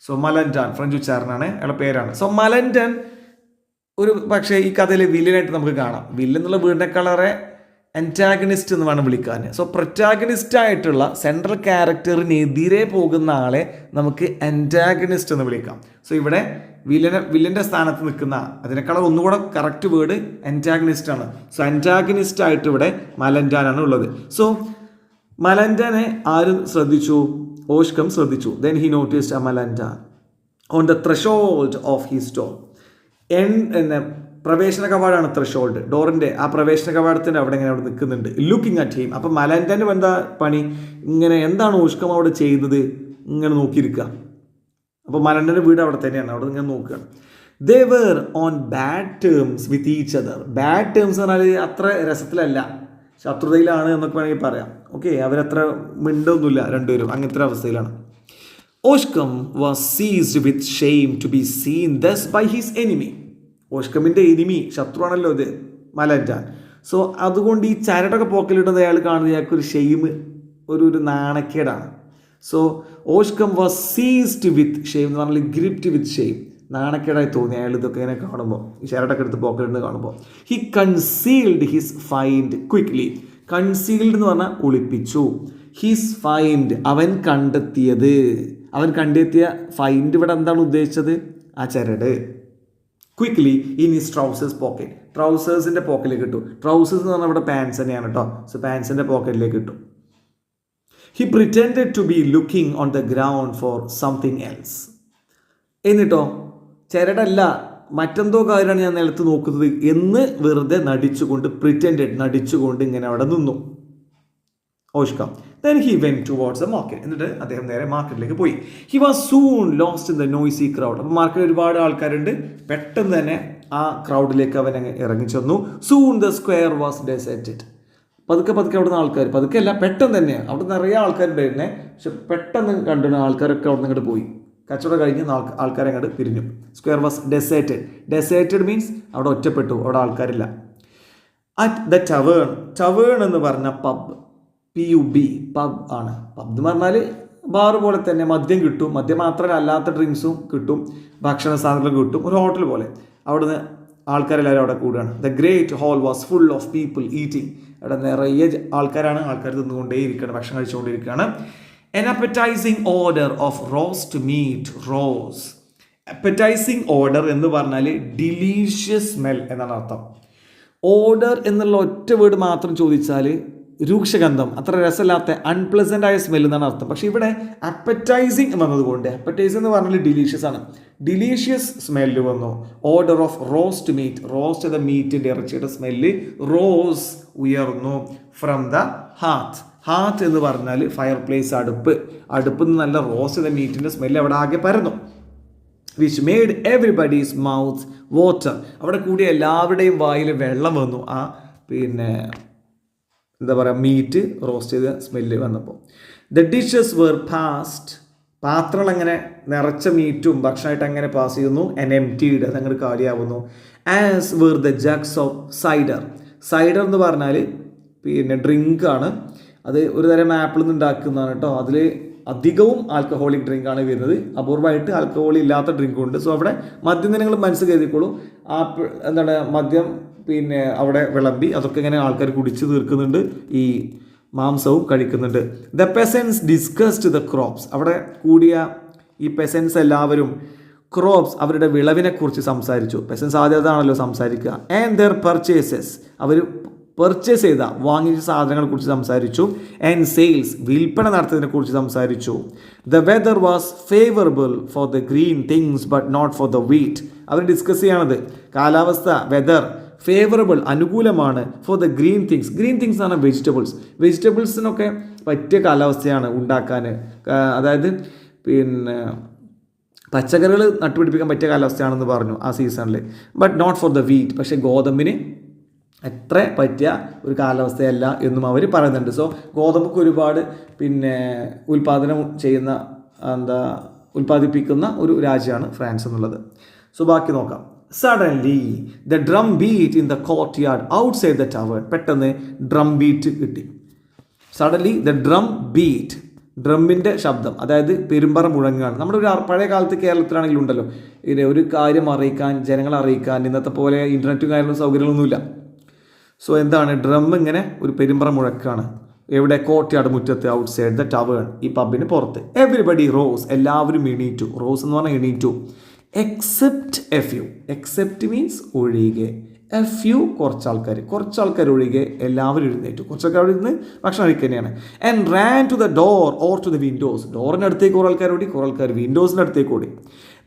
സോ മലൻഡാൻ ഫ്രഞ്ച് ഉച്ചാരണമാണ്, അയാളുടെ പേരാണ്. സോ മലൻഡൻ ഒരു പക്ഷേ ഈ കഥയിലെ വില്ലനായിട്ട് നമുക്ക് കാണാം. വില്ലൻ എന്നുള്ള വീടിനേക്കാളേറെ അൻറ്റാഗണിസ്റ്റ് എന്ന് വേണം വിളിക്കാൻ. സോ പ്രൊറ്റാഗണിസ്റ്റ് ആയിട്ടുള്ള സെൻട്രൽ ക്യാരക്ടറിനെതിരെ പോകുന്ന ആളെ നമുക്ക് അൻറ്റാഗണിസ്റ്റ് എന്ന് വിളിക്കാം. സോ ഇവിടെ വില്ലൻ്റെ സ്ഥാനത്ത് നിൽക്കുന്ന, അതിനേക്കാളും ഒന്നുകൂടെ കറക്റ്റ് വേർഡ് അൻറ്റാഗണിസ്റ്റ് ആണ്. സോ അൻറ്റാഗണിസ്റ്റ് ആയിട്ട് ഇവിടെ മലൻഡാനാണ് ഉള്ളത്. സോ മലൻഡാനെ ആര് ശ്രദ്ധിച്ചു? ഓഷ്കം ശ്രദ്ധിച്ചു. Then he noticed a Malandain on the threshold of his door. പ്രവേശന കവാടമാണ് ത്രെഷോൾഡ്, ഡോറിൻ്റെ ആ പ്രവേശന കവാടത്തിൻ്റെ അവിടെ ഇങ്ങനെ അവിടെ നിൽക്കുന്നുണ്ട്, ലുക്കിംഗ് അറ്റ് ഹിം. അപ്പം മലൻഡാൻ്റെ എന്താ പണി? ഇങ്ങനെ എന്താണ് ഓഷ്കം അവിടെ ചെയ്തത്? ഇങ്ങനെ നോക്കിയിരിക്കുക. അപ്പോൾ മലൻഡൻ്റെ വീട് അവിടെ തന്നെയാണ്, അവിടെ ഇങ്ങനെ നോക്കുകയാണ്. They were on bad terms with each other. Bad terms എന്ന് പറഞ്ഞാൽ അത്ര രസത്തിലല്ല, ശത്രുതയിലാണ് എന്നൊക്കെ വേണമെങ്കിൽ പറയാം. ഓക്കെ, അവരത്ര മിണ്ടൊന്നുമില്ല രണ്ടുപേരും, അങ്ങനത്തെ ഒരു അവസ്ഥയിലാണ്. Hauchecorne was seized with shame to be seen thus by his enemy. ഓഷ്കമിൻ്റെ എനിമി, ശത്രുവാണല്ലോ ഇത് മലഞ്ചാൻ. സോ അതുകൊണ്ട് ഈ ചരടൊക്കെ പോക്കലിടുന്നത് അയാൾ കാണുന്നത് അയാൾക്ക് ഒരു ഷെയിം, ഒരു നാണക്കേടാണ്. So Hauchecorne was seized with shame എന്ന് പറഞ്ഞാൽ ഗ്രിപ്റ്റ് വിത്ത് ഷെയിം, നാണക്കേടായി തോന്നി അയാൾ ഇതൊക്കെ ഇങ്ങനെ കാണുമ്പോൾ, ഈ ചരടൊക്കെ എടുത്ത് പോക്കലിടുന്നത് കാണുമ്പോൾ. He concealed his find quickly. Concealed എന്ന് പറഞ്ഞാൽ ഒളിപ്പിച്ചു. ഹിസ് ഫൈൻഡ് അവൻ കണ്ടെത്തിയ ഫൈൻഡ് ഇവിടെ എന്താണ് ഉദ്ദേശിച്ചത്? ആ ചരട്. Quickly in his trousers pocket. ട്രൗസേഴ്സിൻ്റെ പോക്കറ്റിലേക്ക് ഇട്ടു. ട്രൗസേഴ്സ് എന്ന് പറഞ്ഞാൽ ഇവിടെ പാൻസ് തന്നെയാണ് കേട്ടോ. സോ പാൻസിൻ്റെ പോക്കറ്റിലേക്ക് ഇട്ടു. He pretended to be looking on the ground for something else. എന്നിട്ടോ ചരടല്ല മറ്റെന്തോ കാര്യമാണ് ഞാൻ നിലത്ത് നോക്കുന്നത് എന്ന് വെറുതെ നടിച്ചുകൊണ്ട് ഇങ്ങനെ അവിടെ നിന്നു ഓഷ്കം. Then he went towards the market. എന്നിട്ട് അദ്ദേഹം നേരെ മാർക്കറ്റിലേക്ക് പോയി. He was soon lost in the noisy crowd. അപ്പോൾ മാർക്കറ്റിൽ ഒരുപാട് ആൾക്കാരുണ്ട്. പെട്ടെന്ന് തന്നെ ആ ക്രൗഡിലേക്ക് അവൻ ഇറങ്ങി ചെന്നു. Soon the square was deserted. പതുക്കെ അവിടെ നിന്ന് ആൾക്കാർ, പതുക്കെയല്ല പെട്ടെന്ന് തന്നെയാണ്, അവിടെ നിറയെ ആൾക്കാരുണ്ടായിരുന്നേ. പക്ഷെ പെട്ടെന്ന് കണ്ടിട്ട് ആൾക്കാരൊക്കെ അവിടെ നിന്ന് ഇങ്ങോട്ട് പോയി. കച്ചവടം കഴിഞ്ഞ് ആൾക്കാരെ അങ്ങോട്ട് പിരിഞ്ഞു. സ്ക്വയർ വാസ് ഡെസേർട്ടഡ് മീൻസ് അവിടെ ഒറ്റപ്പെട്ടു, അവിടെ ആൾക്കാരില്ല. അറ്റ് ദ ടവേൺ എന്ന് പറഞ്ഞ പബ്, PUB പബ് ആണ്. പബ് എന്ന് പറഞ്ഞാൽ ബാർ പോലെ തന്നെ മദ്യം കിട്ടും. മദ്യം മാത്രമല്ല അല്ലാത്ത ഡ്രിങ്ക്സും കിട്ടും, ഭക്ഷണ സാധനങ്ങളും കിട്ടും, ഒരു ഹോട്ടൽ പോലെ. അവിടുന്ന് ആൾക്കാരെല്ലാവരും അവിടെ കൂടുകയാണ്. The great hall was full of people eating. അവിടെ നിറയെ ആൾക്കാർ തിന്നുകൊണ്ടേയിരിക്കുകയാണ്, ഭക്ഷണം കഴിച്ചുകൊണ്ടിരിക്കുകയാണ്. An appetizing order of roast meat rose. Appetizing order എന്ന് പറഞ്ഞാൽ ഡിലീഷ്യസ് സ്മെൽ എന്നാണ് അർത്ഥം. ഓർഡർ എന്നുള്ള ഒറ്റ വേർഡ് മാത്രം ചോദിച്ചാൽ രൂക്ഷഗന്ധം, അത്ര രസമില്ലാത്ത അൺപ്ലസൻ്റ് ആയ സ്മെൽ എന്നാണ് അർത്ഥം. പക്ഷേ ഇവിടെ അപ്പറ്റൈസിങ് എന്നതുകൊണ്ട്, അപ്പറ്റൈസിങ് എന്ന് പറഞ്ഞാൽ ഡിലീഷ്യസ് ആണ്, ഡിലീഷ്യസ് സ്മെല്ല് വന്നു. Odour of roast meat, roast ചെയ്ത മീറ്റിൻ്റെ ഇറച്ചിയുടെ സ്മെല്ല് റോസ് ഉയർന്നു. ഫ്രം ദ ഹാത്ത് എന്ന് പറഞ്ഞാൽ ഫയർ പ്ലേസ്, അടുപ്പിൽ നിന്ന് നല്ല റോസ്റ്റ് ചെയ്ത മീറ്റിൻ്റെ സ്മെല്ല് അവിടെ ആകെ പരന്നു. Which made everybody's mouth water. അവിടെ കൂടി എല്ലാവരുടെയും വായിൽ വെള്ളം വന്നു. ആ എന്താ പറയുക, മീറ്റ് റോസ്റ്റ് ചെയ്ത സ്മെല്ല് വന്നപ്പോൾ. The dishes were passed. പാത്രങ്ങൾ അങ്ങനെ നിറച്ച മീറ്റും ഭക്ഷണമായിട്ട് അങ്ങനെ പാസ് ചെയ്യുന്നു. ആൻഡ് എംപ്റ്റീഡ്, അതങ്ങോട്ട് കാലിയാവുന്നു. As were the jugs of cider എന്ന് പറഞ്ഞാൽ ഡ്രിങ്കാണ്. അത് ഒരു തരം ആപ്പിളിൽ നിന്ന് ഉണ്ടാക്കുന്നതാണ് കേട്ടോ. അതിൽ അധികവും ആൽക്കഹോളിക് ഡ്രിങ്കാണ് വരുന്നത്. അപൂർവമായിട്ട് ആൽക്കഹോൾ ഇല്ലാത്ത ഡ്രിങ്കും ഉണ്ട്. സോ അവിടെ മദ്യം നിങ്ങൾ മനസ്സിൽ കരുതിക്കോളൂ. മദ്യം അവിടെ വിളമ്പി അതൊക്കെ ഇങ്ങനെ ആൾക്കാർ കുടിച്ച് തീർക്കുന്നുണ്ട്, ഈ മാംസവും കഴിക്കുന്നുണ്ട്. The പെസൻസ് discussed the crops. അവിടെ കൂടിയ ഈ പെസൻസ് എല്ലാവരും ക്രോപ്സ്, അവരുടെ വിളവിനെക്കുറിച്ച് സംസാരിച്ചു. പെസൻസ് ആദ്യമാണല്ലോ സംസാരിക്കുക. ആൻഡ് ദെയർ പർച്ചേസസ്, അവർ പർച്ചേസ് ചെയ്ത വാങ്ങിച്ച സാധനങ്ങളെ കുറിച്ച് സംസാരിച്ചു. ആൻഡ് സെയിൽസ്, വിൽപ്പന നടത്തുന്നതിനെ കുറിച്ച് സംസാരിച്ചു. The weather was favourable for the green things but not for the wheat. അവർ ഡിസ്കസ് ചെയ്യണത് കാലാവസ്ഥ, വെദർ ഫേവറബിൾ അനുകൂലമാണ്, for the green things. Green things ആണ് വെജിറ്റബിൾസിനൊക്കെ പറ്റിയ കാലാവസ്ഥയാണ് ഉണ്ടാക്കാൻ, അതായത് പച്ചക്കറികൾ നട്ടുപിടിപ്പിക്കാൻ പറ്റിയ കാലാവസ്ഥയാണെന്ന് പറഞ്ഞു ആ സീസണിൽ. But not for the wheat, പക്ഷേ ഗോതമ്പിന് അത്ര പറ്റിയ ഒരു കാലാവസ്ഥയല്ല എന്നും അവർ പറയുന്നുണ്ട്. സോ ഗോതമ്പൊക്കെ ഒരുപാട് ഉൽപ്പാദിപ്പിക്കുന്ന ഒരു രാജ്യമാണ് ഫ്രാൻസ് എന്നുള്ളത്. സോ ബാക്കി നോക്കാം. Suddenly the drum beat in the court yard outside the tower. പെട്ടെന്ന് ഡ്രം ബീറ്റ് കിട്ടി. സഡൻലി ദ ഡ്രം ബീറ്റ്, ഡ്രമ്മിൻ്റെ ശബ്ദം, അതായത് പെരുമ്പറ മുഴങ്ങുകയാണ്. നമ്മുടെ ഒരു പഴയ കാലത്ത് കേരളത്തിലാണെങ്കിലും ഉണ്ടല്ലോ, ഒരു കാര്യം അറിയിക്കാൻ, ജനങ്ങളെ അറിയിക്കാൻ ഇന്നത്തെ പോലെ ഇൻ്റർനെറ്റും കാര്യങ്ങളും സൗകര്യങ്ങളൊന്നുമില്ല. സോ എന്താണ്, ഡ്രം ഇങ്ങനെ ഒരു പെരുമ്പറ മുഴക്കാണ്. എവിടെ? കോർട്ട് യാർഡ്, മുറ്റത്ത്, ഔട്ട്സൈഡ് ദ ടവർ, ഈ പബ്ബിന് പുറത്ത്. എവരിബഡി റോസ്, എല്ലാവരും എണീറ്റു. റോസ് എന്ന് പറഞ്ഞാൽ എണീറ്റു. Except a few. Except means ഒഴികെ. എ ഫ്യൂ കുറച്ചാൾക്കാർ ഒഴികെ എല്ലാവരും എഴുന്നേറ്റു. കുറച്ചൊക്കെ അവിടെ ഇരുന്ന് ഭക്ഷണം കഴിക്കുക തന്നെയാണ്. And ran to the door or to the windows. ഡോറിൻ്റെ അടുത്തേക്ക് കുറേ ആൾക്കാർ ഓടി, കുറേ ആൾക്കാർ വിൻഡോസിൻ്റെ അടുത്തേക്ക് ഓടി.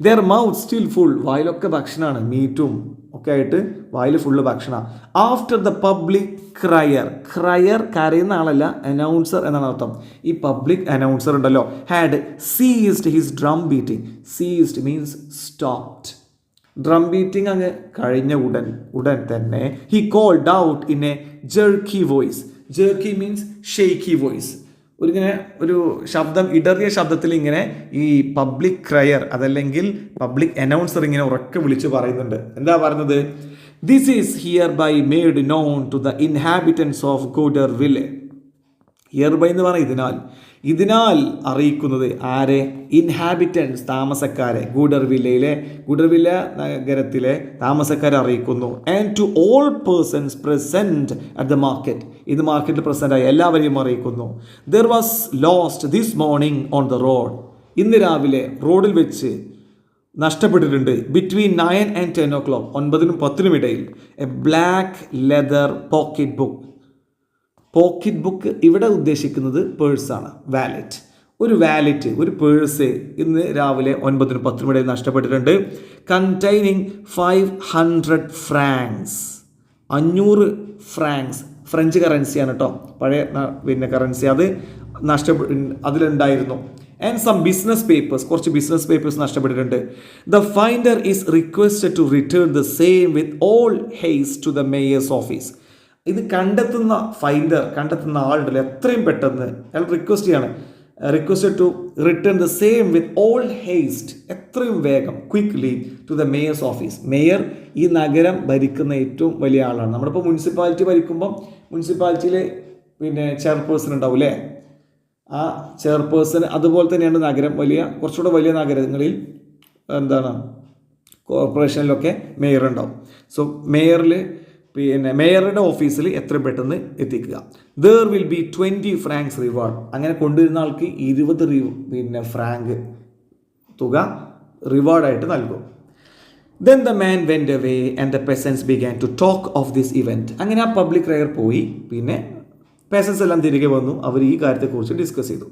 Their mouth still full. വായിലൊക്കെ ഭക്ഷണമാണ്, മീറ്റും ഒക്കെ ആയിട്ട് വായിൽ ഫുള്ള് ഭക്ഷണം. ആഫ്റ്റർ ദ പബ്ലിക് ക്രയർ കരയുന്ന ആളല്ല, അനൗൺസർ എന്നാണ് അർത്ഥം. ഈ പബ്ലിക് അനൗൺസർ ഉണ്ടല്ലോ, had seized his drum beating. Seized means stopped. Drum beating അങ്ങ് കഴിഞ്ഞ ഉടൻ തന്നെ he called out in a jerky voice. Jerky means shaky voice. ഒരു ശബ്ദം, ഇടറിയ ശബ്ദത്തിൽ ഇങ്ങനെ ഈ പബ്ലിക് ക്രയർ അതല്ലെങ്കിൽ പബ്ലിക് അനൗൺസർ ഇങ്ങനെ ഉറക്കെ വിളിച്ച് പറയുന്നുണ്ട്. എന്താ പറയുന്നത്? This is hereby made known to the inhabitants of Goderville. Hereby എന്ന് പറഞ്ഞാൽ ഇതിനാൽ അറിയിക്കുന്നത് ആരെ? ഇൻഹാബിറ്റൻസ്, താമസക്കാരെ. ഗൂഡർവില്ല നഗരത്തിലെ താമസക്കാരെ അറിയിക്കുന്നു. And to all persons present at the market, ഇത് മാർക്കറ്റിൽ പ്രസൻ്റ് ആയ എല്ലാവരെയും അറിയിക്കുന്നു. There was lost this morning on the road, ഇന്ന് രാവിലെ റോഡിൽ വെച്ച് നഷ്ടപ്പെട്ടിട്ടുണ്ട്. ബിറ്റ്വീൻ 9 and 10 o'clock, 9 നും 10 നും ഇടയിൽ, A black leather pocket book. Pocket book ഇവിടെ ഉദ്ദേശിക്കുന്നത് പേഴ്സാണ്, വാലറ്റ്. ഒരു പേഴ്സ് ഇന്ന് രാവിലെ 9 നും 10 നും ഇടയിൽ നഷ്ടപ്പെട്ടിട്ടുണ്ട്. കണ്ടെയ്നിങ് 500 francs, 500 francs, ഫ്രഞ്ച് കറൻസിയാണ് കേട്ടോ, പഴയ കറൻസി. അത് അതിലുണ്ടായിരുന്നു. ആൻഡ് സം ബിസിനസ് പേപ്പേഴ്സ്, കുറച്ച് ബിസിനസ് പേപ്പേഴ്സ് നഷ്ടപ്പെട്ടിട്ടുണ്ട്. The finder is requested to return the same with all haste to the mayor's office. ഇത് കണ്ടെത്തുന്ന ആളുണ്ടല്ലോ, എത്രയും പെട്ടെന്ന് അയാൾ requested to return the same with all haste, എത്രയും വേഗം, quickly to the mayor's office. Mayor ഈ നഗരം ഭരിക്കുന്ന ഏറ്റവും വലിയ ആളാണ്. നമ്മളിപ്പോൾ മുനിസിപ്പാലിറ്റി ഭരിക്കുമ്പം മുനിസിപ്പാലിറ്റിയിൽ ചെയർപേഴ്സൺ ഉണ്ടാവും അല്ലേ? ആ ചെയർപേഴ്സൺ അതുപോലെ തന്നെയാണ് നഗരം. കുറച്ചുകൂടെ വലിയ നഗരങ്ങളിൽ കോർപ്പറേഷനിലൊക്കെ മേയർ ഉണ്ടാവും. സോ മേയറുടെ ഓഫീസിൽ എത്രയും പെട്ടെന്ന് എത്തിക്കുക. There will be 20 francs reward. അങ്ങനെ കൊണ്ടുവരുന്ന ആൾക്ക് 20 ഫ്രാങ്ക് തുക റിവാർഡായിട്ട് നൽകും. Then the man went away and the peasants began to talk of this event. അങ്ങനെ ആ പബ്ലിക് ക്രയർ പോയി. പിന്നെ പേസൻസ് എല്ലാം തിരികെ വന്നു. അവർ ഈ കാര്യത്തെക്കുറിച്ച് ഡിസ്കസ് ചെയ്തു.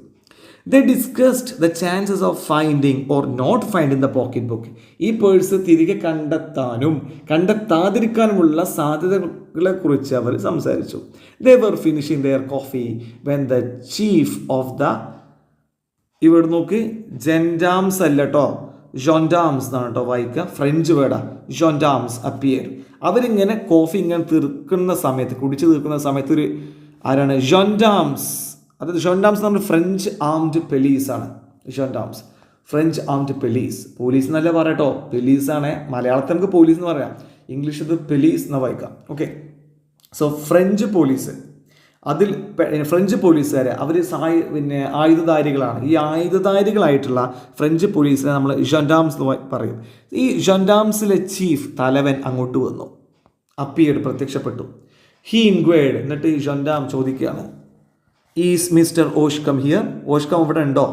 They discussed the chances of finding or not finding the pocket book. ഈ പേഴ്സ് തിരികെ കണ്ടെത്താനും കണ്ടെത്താതിരിക്കാനുമുള്ള സാധ്യതകളെ കുറിച്ച് അവർ സംസാരിച്ചു. They were finishing their coffee when the chief of the, ഇവിടെ നോക്ക്, ജെൻഡാംസ് അല്ല കേട്ടോ, ജോൻഡാംസ് എന്നാണ് കേട്ടോ വായിക്കുക, ഫ്രഞ്ച് വേർഡാ, ജോൻഡാംസ് അപ്പിയർ. അവരിങ്ങനെ കോഫി ഇങ്ങനെ കുടിച്ച് തീർക്കുന്ന സമയത്ത് ആരാണ്? ജോൻഡാംസ്. അതായത് ജോൻഡാംസ് നമ്മൾ ഫ്രഞ്ച് ആംഡ് പോലീസാണ്. ജോൻഡാംസ് ഫ്രഞ്ച് ആംഡ് പോലീസ് എന്നല്ല പറയട്ടോ, പോലീസാണ്. മലയാളത്തിൽ നമുക്ക് പോലീസ് എന്ന് പറയാം, ഇംഗ്ലീഷ് ഇത് പോലീസ് എന്ന് വായിക്കാം. ഓക്കെ, സോ ഫ്രഞ്ച് പോലീസ്, അതിൽ ഫ്രഞ്ച് പോലീസുകാരെ അവർ ആയുധധാരികളാണ്. ഈ ആയുധധാരികളായിട്ടുള്ള ഫ്രഞ്ച് പോലീസിനെ നമ്മൾ ജോൻഡാംസ് എന്ന് പറയും. ഈ ജോൻഡാംസിലെ ചീഫ് തലവൻ അങ്ങോട്ട് വന്നു, അപ്പിയേഡ് പ്രത്യക്ഷപ്പെട്ടു. ഹി ഇൻക്വയർഡ്, എന്നിട്ട് ഈ ജോൻഡാം ചോദിക്കുകയാണ്, is mister Hauchecorne here? Hauchecorne ഇവിടെ ഉണ്ടോ?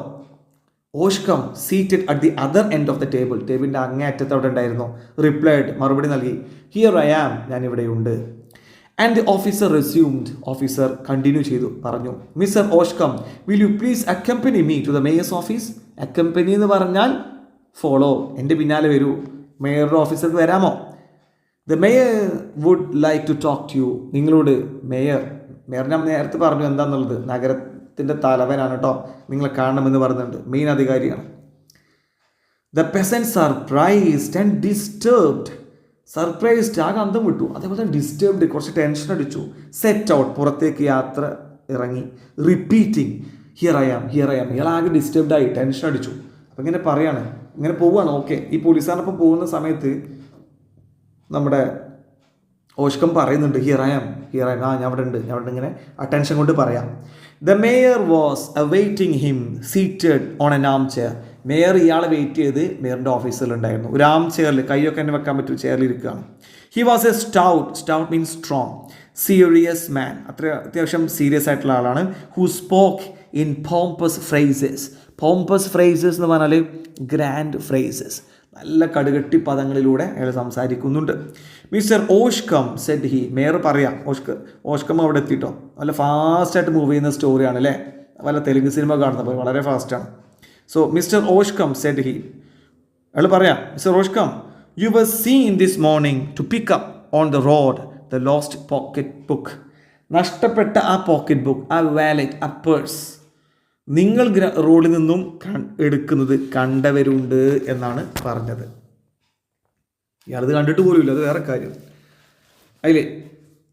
Hauchecorne seated at the other end of the table, ടേബിളിൻ്റെ അങ്ങേയറ്റത്ത് അവിടെ ഉണ്ടായിരുന്നു. റിപ്ലൈഡ്, മറുപടി നൽകി, ഹിയർ ഐ ആം, ഞാൻ ഇവിടെയുണ്ട്. And the officer resumed, officer continue ചെയ്തു, പറഞ്ഞു, mister Hauchecorne, will you please accompany me to the mayor's office? Accompany എന്ന് പറഞ്ഞാൽ ഫോളോ, എൻ്റെ പിന്നാലെ വരൂ, മേയറുടെ ഓഫീസർക്ക് വരാമോ? The mayor would like to talk to you, നിങ്ങളോട് മേയർ ഞാൻ നേരത്തെ പറഞ്ഞു എന്താണെന്നുള്ളത്, നഗരത്തിൻ്റെ തലവനാണ് കേട്ടോ, നിങ്ങളെ കാണണമെന്ന് പറയുന്നുണ്ട്, മെയിൻ അധികാരിയാണ്. The peasants surprised and disturbed, surprised ആകെ അന്തം വിട്ടു, അതേപോലെ തന്നെ ഡിസ്റ്റർബ്ഡ്, കുറച്ച് ടെൻഷൻ അടിച്ചു. സെറ്റ് ഔട്ട്, പുറത്തേക്ക് യാത്ര ഇറങ്ങി. റിപ്പീറ്റിംഗ്, ഹിയർ ഐ ആം, ഇയാളാകെ ഡിസ്റ്റർബ്ഡായി, ടെൻഷൻ അടിച്ചു. അപ്പം ഇങ്ങനെ പറയാണ്, ഇങ്ങനെ പോവുകയാണ്. ഓക്കെ, ഈ പോലീസുകാരനൊപ്പം പോകുന്ന സമയത്ത് നമ്മുടെ ഓഷ്കം പറയുന്നുണ്ട്, ഹിയർ ഐ ആം, ഞാൻ അവിടെ ഉണ്ട്, ഇങ്ങനെ ആ ടെൻഷൻ കൊണ്ട് പറയാം. The mayor was awaiting him seated on an armchair. Mayor ഇയാളെ വെയിറ്റ് ചെയ്ത് മേയറിൻ്റെ ഓഫീസിലുണ്ടായിരുന്നു. ഒരു ആം ചെയറിൽ, കൈയൊക്കെ തന്നെ വെക്കാൻ പറ്റും, ചെയറിൽ ഇരിക്കുകയാണ്. He was a stout means strong, serious man, അത്യാവശ്യം സീരിയസ് ആയിട്ടുള്ള ആളാണ്. Who spoke in pompous phrases എന്ന് പറഞ്ഞാൽ ഗ്രാൻഡ് ഫ്രേസസ്, നല്ല കടുകട്ടി പദങ്ങളിലൂടെ അയാൾ സംസാരിക്കുന്നുണ്ട്. Mister Hauchecorne said he, mayor പറയാം, ഓഷ്കം അവിടെ എത്തിയിട്ടോ, നല്ല ഫാസ്റ്റായിട്ട് മൂവ് ചെയ്യുന്ന സ്റ്റോറിയാണ് അല്ലേ, വല്ല തെലുങ്ക് സിനിമ കാണുന്ന പോലെ വളരെ ഫാസ്റ്റാണ്. So mister Hauchecorne said he, അയാൾ പറയാം, mister Hauchecorne, you were seen this morning to pick up on the road the lost pocket book. നഷ്ടപ്പെട്ട ആ പോക്കറ്റ് ബുക്ക്, ആ വാലറ്റ്, ആ പേഴ്സ് നിങ്ങൾ റോഡിൽ നിന്നും എടുക്കുന്നത് കണ്ടവരുണ്ട് എന്നാണ് പറഞ്ഞത്. ഇയാളത് കണ്ടിട്ട് പോലുമില്ല, അത് വേറെ കാര്യം. അതിൽ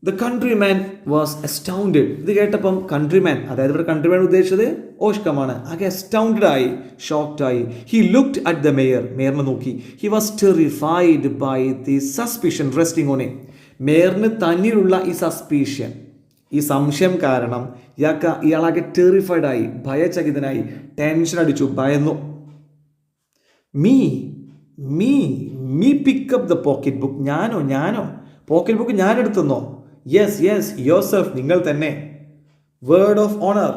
ദ കൺട്രിമാൻ വാസ് അസ്റ്റൗണ്ടഡ്. ഇത് കേട്ടപ്പം കൺട്രിമാൻ, അതായത് ഇവിടെ കൺട്രിമാൻ ഉദ്ദേശിച്ചത് ഓഷ്കമാണ്, ആകെ അസ്റ്റൗണ്ടഡ് ആയി, ഷോക്ക്ഡ് ആയി. He looked at the mayor, മേയറിനെ നോക്കി. He was terrified by the suspicion resting on him. മേയറിന് തന്നിലുള്ള ഈ സസ്പീഷ്യൻ, ഈ സംശയം കാരണം ഇയാളാകെ ടെറിഫൈഡ് ആയി, ഭയചകിതനായി, ടെൻഷൻ അടിച്ചു, ഭയന്നു. Me me me pickup the pocket book. ഞാനോ പോക്കറ്റ് ബുക്ക് ഞാൻ എടുത്തെന്നോ? യെസ് യോർസെൽഫ്, നിങ്ങൾ തന്നെ. വേർഡ് ഓഫ് ഓണർ,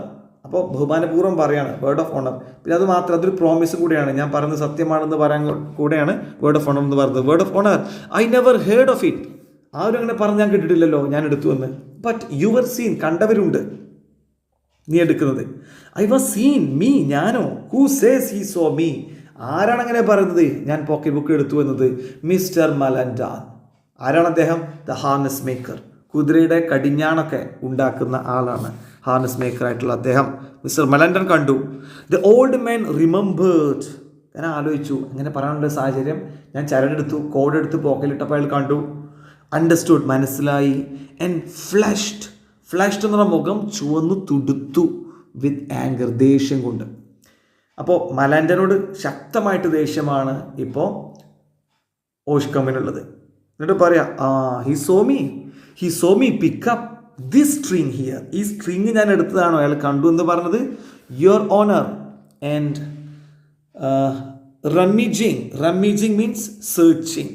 അപ്പോൾ ബഹുമാനപൂർവ്വം പറയാണ്, വേർഡ് ഓഫ് ഓണർ. പിന്നെ അത് മാത്രം, അതൊരു പ്രോമിസ് കൂടെയാണ്, ഞാൻ പറയുന്നത് സത്യമാണെന്ന് പറയാൻ കൂടെയാണ് വേർഡ് ഓഫ് ഓണർ എന്ന് പറയുന്നത്. Word of owner, I never heard of it. ആരും അങ്ങനെ പറഞ്ഞ് ഞാൻ കേട്ടിട്ടില്ലല്ലോ ഞാൻ എടുത്തു എന്ന്. ബട്ട് യുവർ സീൻ, കണ്ടവരുണ്ട് നീ എടുക്കുന്നത്. ഐ വാസ് സീൻ, മീ, ഞാനോ? Who says he saw me? ആരാണ് അങ്ങനെ പറയുന്നത് ഞാൻ പോക്കറ്റ് ബുക്ക് എടുത്തു എന്നത്? മിസ്റ്റർ മലൻഡാൻ. ആരാണ് അദ്ദേഹം? ദ ഹാർനസ് മേക്കർ, കുതിരയുടെ കടിഞ്ഞാണൊക്കെ ഉണ്ടാക്കുന്ന ആളാണ്, ഹാർനസ് മേക്കർ ആയിട്ടുള്ള അദ്ദേഹം. മിസ്റ്റർ മലൻഡൻ കണ്ടു. The old man remembered. ഞാൻ ആലോചിച്ചു, അങ്ങനെ പറയാനുള്ള സാഹചര്യം. ഞാൻ ചരടെടുത്തു, കോഡെടുത്ത് പോക്കറ്റിലിട്ടപ്പോൾ അയാൾ കണ്ടു. അണ്ടർസ്റ്റുഡ്, മനസ്സിലായി. ആൻഡ് ഫ്ലഷ്ഡ് എന്ന് പറഞ്ഞ മുഖം ചുവന്നു തുടുത്തു. വിത്ത് ആങ്കർ, ദേഷ്യം കൊണ്ട്. അപ്പോൾ മലൻഡനോട് ശക്തമായിട്ട് ദേഷ്യമാണ് ഇപ്പോൾ ഓഷ്കമ്മിനുള്ളത്. എന്നിട്ട് പറയാം, he saw me pick up this string here. ഈ സ്ട്രിങ് ഞാൻ എടുത്തതാണോ അയാൾ കണ്ടു എന്ന് പറഞ്ഞത്? Your honour. And rummaging means searching,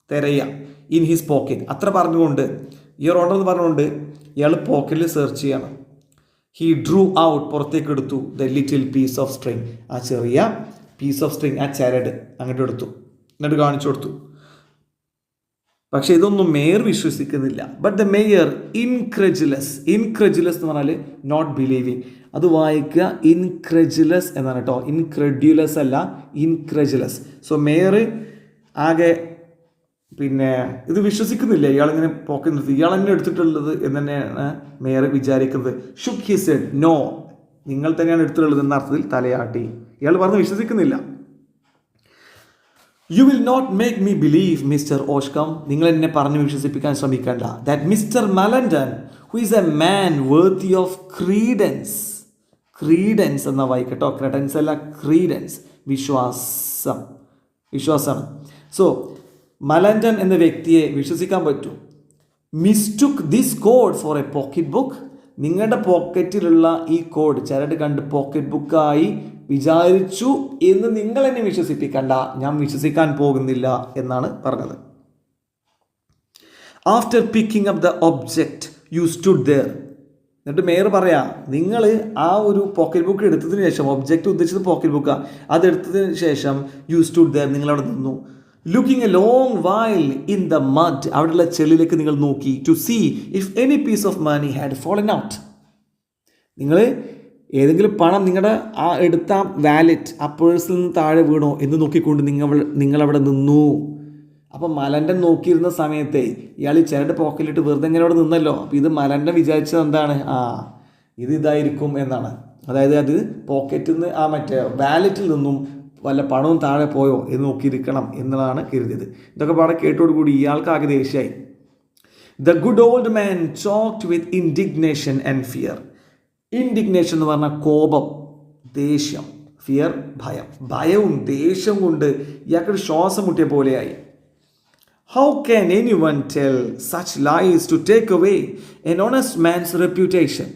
തിരയുക. ഇൻ ഹിസ് പോക്കറ്റ്, അത്ര പറഞ്ഞുകൊണ്ട്, യുവർ ഓണർ എന്ന് പറഞ്ഞുകൊണ്ട് ഇയാൾ പോക്കറ്റിൽ സെർച്ച് ചെയ്യണം. ഹി ഡ്രൂ ഔട്ട്, പുറത്തേക്ക് എടുത്തു. The little piece of string, ആ ചെറിയ പീസ് ഓഫ് സ്ട്രിങ്, ആ ചരട് അങ്ങോട്ട് എടുത്തു, എന്നിട്ട് കാണിച്ചു കൊടുത്തു. പക്ഷെ ഇതൊന്നും മേയർ വിശ്വസിക്കുന്നില്ല. ബട്ട് ദ മേയർ ഇൻക്രെജുലസ് എന്ന് പറഞ്ഞാൽ നോട്ട് ബിലീവിങ്. അത് വായിക്കുക, ഇൻക്രെജുലസ് എന്നാണ് കേട്ടോ, ഇൻക്രെഡ്യുലസ് അല്ല, ഇൻക്രെജുലസ്. സോ മേയർ ആകെ ഇത് വിശ്വസിക്കുന്നില്ല, ഇയാളിങ്ങനെ പോക്കറ്റ് നിർത്തി, ഇയാൾ തന്നെ എടുത്തിട്ടുള്ളത് എന്ന് തന്നെയാണ് മേയർ വിചാരിക്കുന്നത്. ഷുക്ക് ഹി സെഡ്, നോ, നിങ്ങൾ തന്നെയാണ് എടുത്തിട്ടുള്ളത് എന്ന അർത്ഥത്തിൽ തലയാട്ടി. ഇയാൾ പറഞ്ഞ് വിശ്വസിക്കുന്നില്ല. You will not make me believe mister Hauchecorne, നിങ്ങൾ എന്നെ പറഞ്ഞ് വിശ്വസിപ്പിക്കാൻ ശ്രമിക്കേണ്ട. That mister Malandain who is a man worthy of credence എന്ന വായിക്കട്ടോ, ക്രെഡൻസ് അല്ല, ക്രീഡൻസ്, വിശ്വാസമാണ്. സോ മലൻഡൻ എന്ന വ്യക്തിയെ വിശ്വസിക്കാൻ പറ്റും. Mistook this cord for a pocket book, നിങ്ങളുടെ പോക്കറ്റിലുള്ള ഈ കോഡ് ചരട് കണ്ട് പോക്കറ്റ് ബുക്കായി വിചാരിച്ചു എന്ന് നിങ്ങൾ എന്നെ വിശ്വസിപ്പിക്കണ്ട, ഞാൻ വിശ്വസിക്കാൻ പോകുന്നില്ല എന്നാണ് പറഞ്ഞത്. After picking up the object you stood there. എന്നിട്ട് മേയർ പറയാ, നിങ്ങൾ ആ ഒരു പോക്കറ്റ് ബുക്ക് എടുത്തതിന് ശേഷം, ഒബ്ജക്റ്റ് ഉദ്ദേശിച്ചത് പോക്കറ്റ് ബുക്കാണ്, അതെടുത്തതിന് ശേഷം യു സ്റ്റുഡ് ദെയർ, നിങ്ങൾ അവിടെ നിന്നു. Looking a long while in the mud, അവിടെയുള്ള ചെളിയിലേക്ക് നിങ്ങൾ നോക്കി. To see if any piece of money had fallen out. നിങ്ങൾ ഏതെങ്കിലും പണം നിങ്ങളുടെ ആ എടുത്ത വാലറ്റ്, ആ പേഴ്സിൽ നിന്ന് താഴെ വീണോ എന്ന് നോക്കിക്കൊണ്ട് നിങ്ങളവിടെ നിന്നു. അപ്പം മലൻഡൻ നോക്കിയിരുന്ന സമയത്തെ ഇയാൾ ചരട് പോക്കറ്റിലിട്ട് വെറുതെ ഇങ്ങനെ അവിടെ നിന്നല്ലോ. അപ്പം ഇത് മലൻഡൻ വിചാരിച്ചത് എന്താണ്? ഇതായിരിക്കും എന്നാണ്. അതായത് അത് പോക്കറ്റിൽ നിന്ന്, ആ വാലറ്റിൽ നിന്നും വല്ല പണവും താഴെ പോയോ എന്ന് നോക്കിയിരിക്കണം എന്നതാണ് കരുതിയത്. ഇതൊക്കെ പാടെ കേട്ടോടുകൂടി ഇയാൾക്ക് ആകെ ദേഷ്യമായി. The good old man choked with indignation and fear. Indignation എന്ന് പറഞ്ഞാൽ കോപം, ദേഷ്യം, ഫിയർ ഭയവും ദേഷ്യം കൊണ്ട് ഇയാൾക്കൊരു ശ്വാസം മുട്ടിയ പോലെയായി. How can any one tell such lies to take away an honest man's reputation.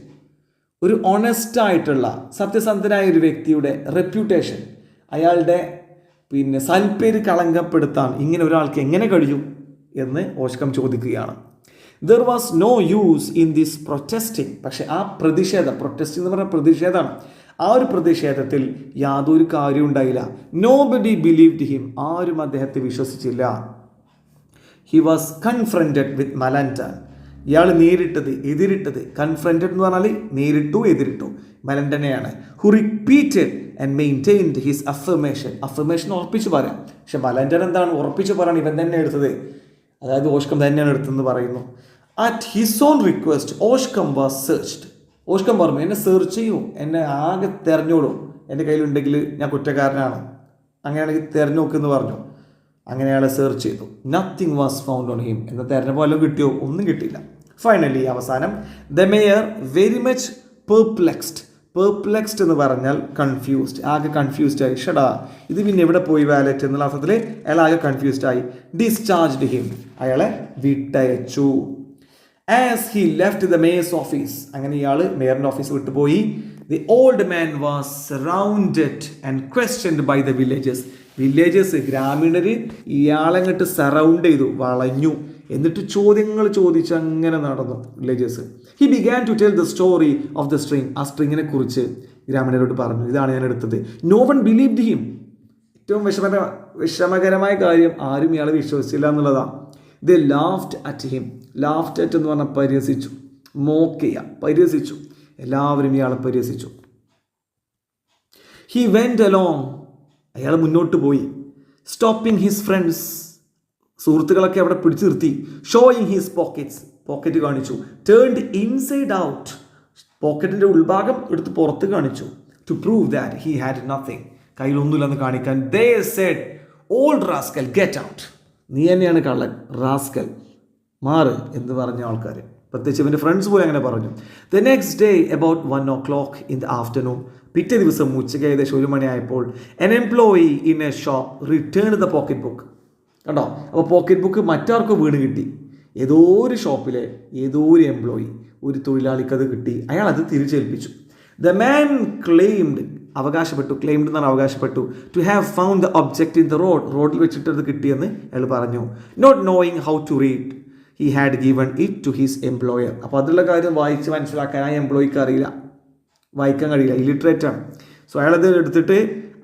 ഒരു ഓണസ്റ്റായിട്ടുള്ള സത്യസന്ധനായ ഒരു വ്യക്തിയുടെ റെപ്യൂട്ടേഷൻ, അയാളുടെ സൽപ്പേര് കളങ്കപ്പെടുത്താൻ ഇങ്ങനെ ഒരാൾക്ക് എങ്ങനെ കഴിയും എന്ന് ഓഷ്കം ചോദിക്കുകയാണ്. There was no use in this protesting. പക്ഷെ ആ പ്രൊറ്റസ്റ്റിംഗ് എന്ന് പറഞ്ഞാൽ പ്രതിഷേധമാണ്. ആ ഒരു പ്രതിഷേധത്തിൽ യാതൊരു കാര്യവും ഉണ്ടായില്ല. നോബഡി ബിലീവ്ഡ് ഹിം, ആരും അദ്ദേഹത്തെ വിശ്വസിച്ചില്ല. He was confronted with Malandain. ഇയാൾ എതിരിട്ടത്, കൺഫ്രണ്ടഡ് എന്ന് പറഞ്ഞാൽ എതിരിട്ടു മലൻഡനെയാണ്. Who repeated and maintained his affirmation ഉറപ്പിച്ച് പറയാം. പക്ഷെ മലൻഡൻ എന്താണ് ഉറപ്പിച്ച് പറയാൻ, ഇവൻ തന്നെ എടുത്തത്, അതായത് ഓഷ്കം തന്നെയാണ് എടുത്തതെന്ന് പറയുന്നു. At his own request Hauchecorne was searched. Hauchecorne പറഞ്ഞു, എന്നെ സെർച്ച് ചെയ്യൂ, എന്നെ ആകെ തെരഞ്ഞോളൂ, എൻ്റെ കയ്യിലുണ്ടെങ്കിൽ ഞാൻ കുറ്റക്കാരനാണ്, അങ്ങനെയാണെങ്കിൽ തെരഞ്ഞു നോക്കുമെന്ന് പറഞ്ഞു. അങ്ങനെ അയാളെ സെർച്ച് ചെയ്തു. Nothing was found on him. എന്നാൽ തെരഞ്ഞപ്പോൾ വല്ലതും കിട്ടിയോ? ഒന്നും കിട്ടിയില്ല. ഫൈനലി അവസാനം the mayor very much perplexed എന്ന് പറഞ്ഞാൽ കൺഫ്യൂസ്ഡ്, ആകെ കൺഫ്യൂസ്ഡ് ആയി. ഷടാ ഇത് പിന്നെ എവിടെ പോയി വാലറ്റ് എന്നുള്ള അർത്ഥത്തിൽ അയാൾ ആകെ കൺഫ്യൂസ്ഡ് ആയി. ഡിസ്ചാർജ്ഡ് ഹിം, അയാളെ വിട്ടയച്ചു. As he left the mayor's office, അങ്ങനെ ഇയാൾ മേയറിൻ്റെ ഓഫീസ് വിട്ടുപോയി. The old man was surrounded and questioned by the villagers, ഗ്രാമീണർ ഇയാളെങ്ങോട്ട് സറൗണ്ട് ചെയ്തു, വളഞ്ഞു. എന്നിട്ട് ചോദ്യങ്ങൾ ചോദിച്ച് അങ്ങനെ നടന്നു villagers. He began to tell the story of the string, ആ സ്ട്രിങ്ങിനെ കുറിച്ച് ഗ്രാമീണരോട് പറഞ്ഞു. ഇതാണ് ഞാൻ എടുത്തത്. No one believed him. ഏറ്റവും വിഷമകരമായ കാര്യം, ആരും ഇയാളെ വിശ്വസിച്ചില്ല എന്നുള്ളതാണ്. They laughed at him. Laughed at എന്ന് പറഞ്ഞാൽ പരിഹസിച്ചു, മോക്ക് ചെയ്യുക, പരിഹസിച്ചു. എല്ലാവരും ഇയാളെ പരിഹസിച്ചു. ഹി വെന്റ് അലോങ്, അയാൾ മുന്നോട്ട് പോയി. സ്റ്റോപ്പിംഗ് ഹിസ് ഫ്രണ്ട്സ്, സുഹൃത്തുക്കളൊക്കെ അവിടെ പിടിച്ചു നിർത്തി. ഷോയിങ് ഹിസ് പോക്കറ്റ് കാണിച്ചു. ടേൺഡ് ഇൻസൈഡ് ഔട്ട്, പോക്കറ്റിൻ്റെ ഉൾഭാഗം എടുത്ത് പുറത്ത് കാണിച്ചു. To prove that he had nothing, കയ്യിലൊന്നുമില്ലെന്ന് കാണിക്കാൻ. They said old rascal get out, നീ തന്നെയാണ് കള്ളൻ, റാസ്കൽ മാറ് എന്ന് പറഞ്ഞ ആൾക്കാർ, പ്രത്യേകിച്ച് ഇവൻ്റെ ഫ്രണ്ട്സ് പോലും അങ്ങനെ പറഞ്ഞു. The next day about 1 o'clock in the afternoon, പിറ്റേ ദിവസം ഉച്ചയ്ക്ക് ഏകദേശം 1 മണിയായപ്പോൾ an employee in a shop returned the pocket book. കണ്ടോ, അപ്പോൾ പോക്കറ്റ് ബുക്ക് മറ്റാർക്കും വീണ് കിട്ടി. ഏതോ ഒരു ഷോപ്പിലെ ഏതോ ഒരു എംപ്ലോയി, ഒരു തൊഴിലാളിക്ക് അത് കിട്ടി. അയാൾ അത് തിരിച്ചേൽപ്പിച്ചു. ദ മാൻ ക്ലെയിംഡ് എന്നാണ് അവകാശപ്പെട്ടു to have found the object in the റോഡിൽ വെച്ചിട്ട് അത് കിട്ടിയെന്ന് അയാൾ പറഞ്ഞു. Not knowing how to read he had given it to his employer. അപ്പോൾ അതിലുള്ള കാര്യം വായിച്ച് മനസ്സിലാക്കാൻ ആ എംപ്ലോയിക്ക് അറിയില്ല, വായിക്കാൻ കഴിയില്ല, ഇല്ലിറ്ററേറ്റ് ആണ്. സോ അയാളത് എടുത്തിട്ട്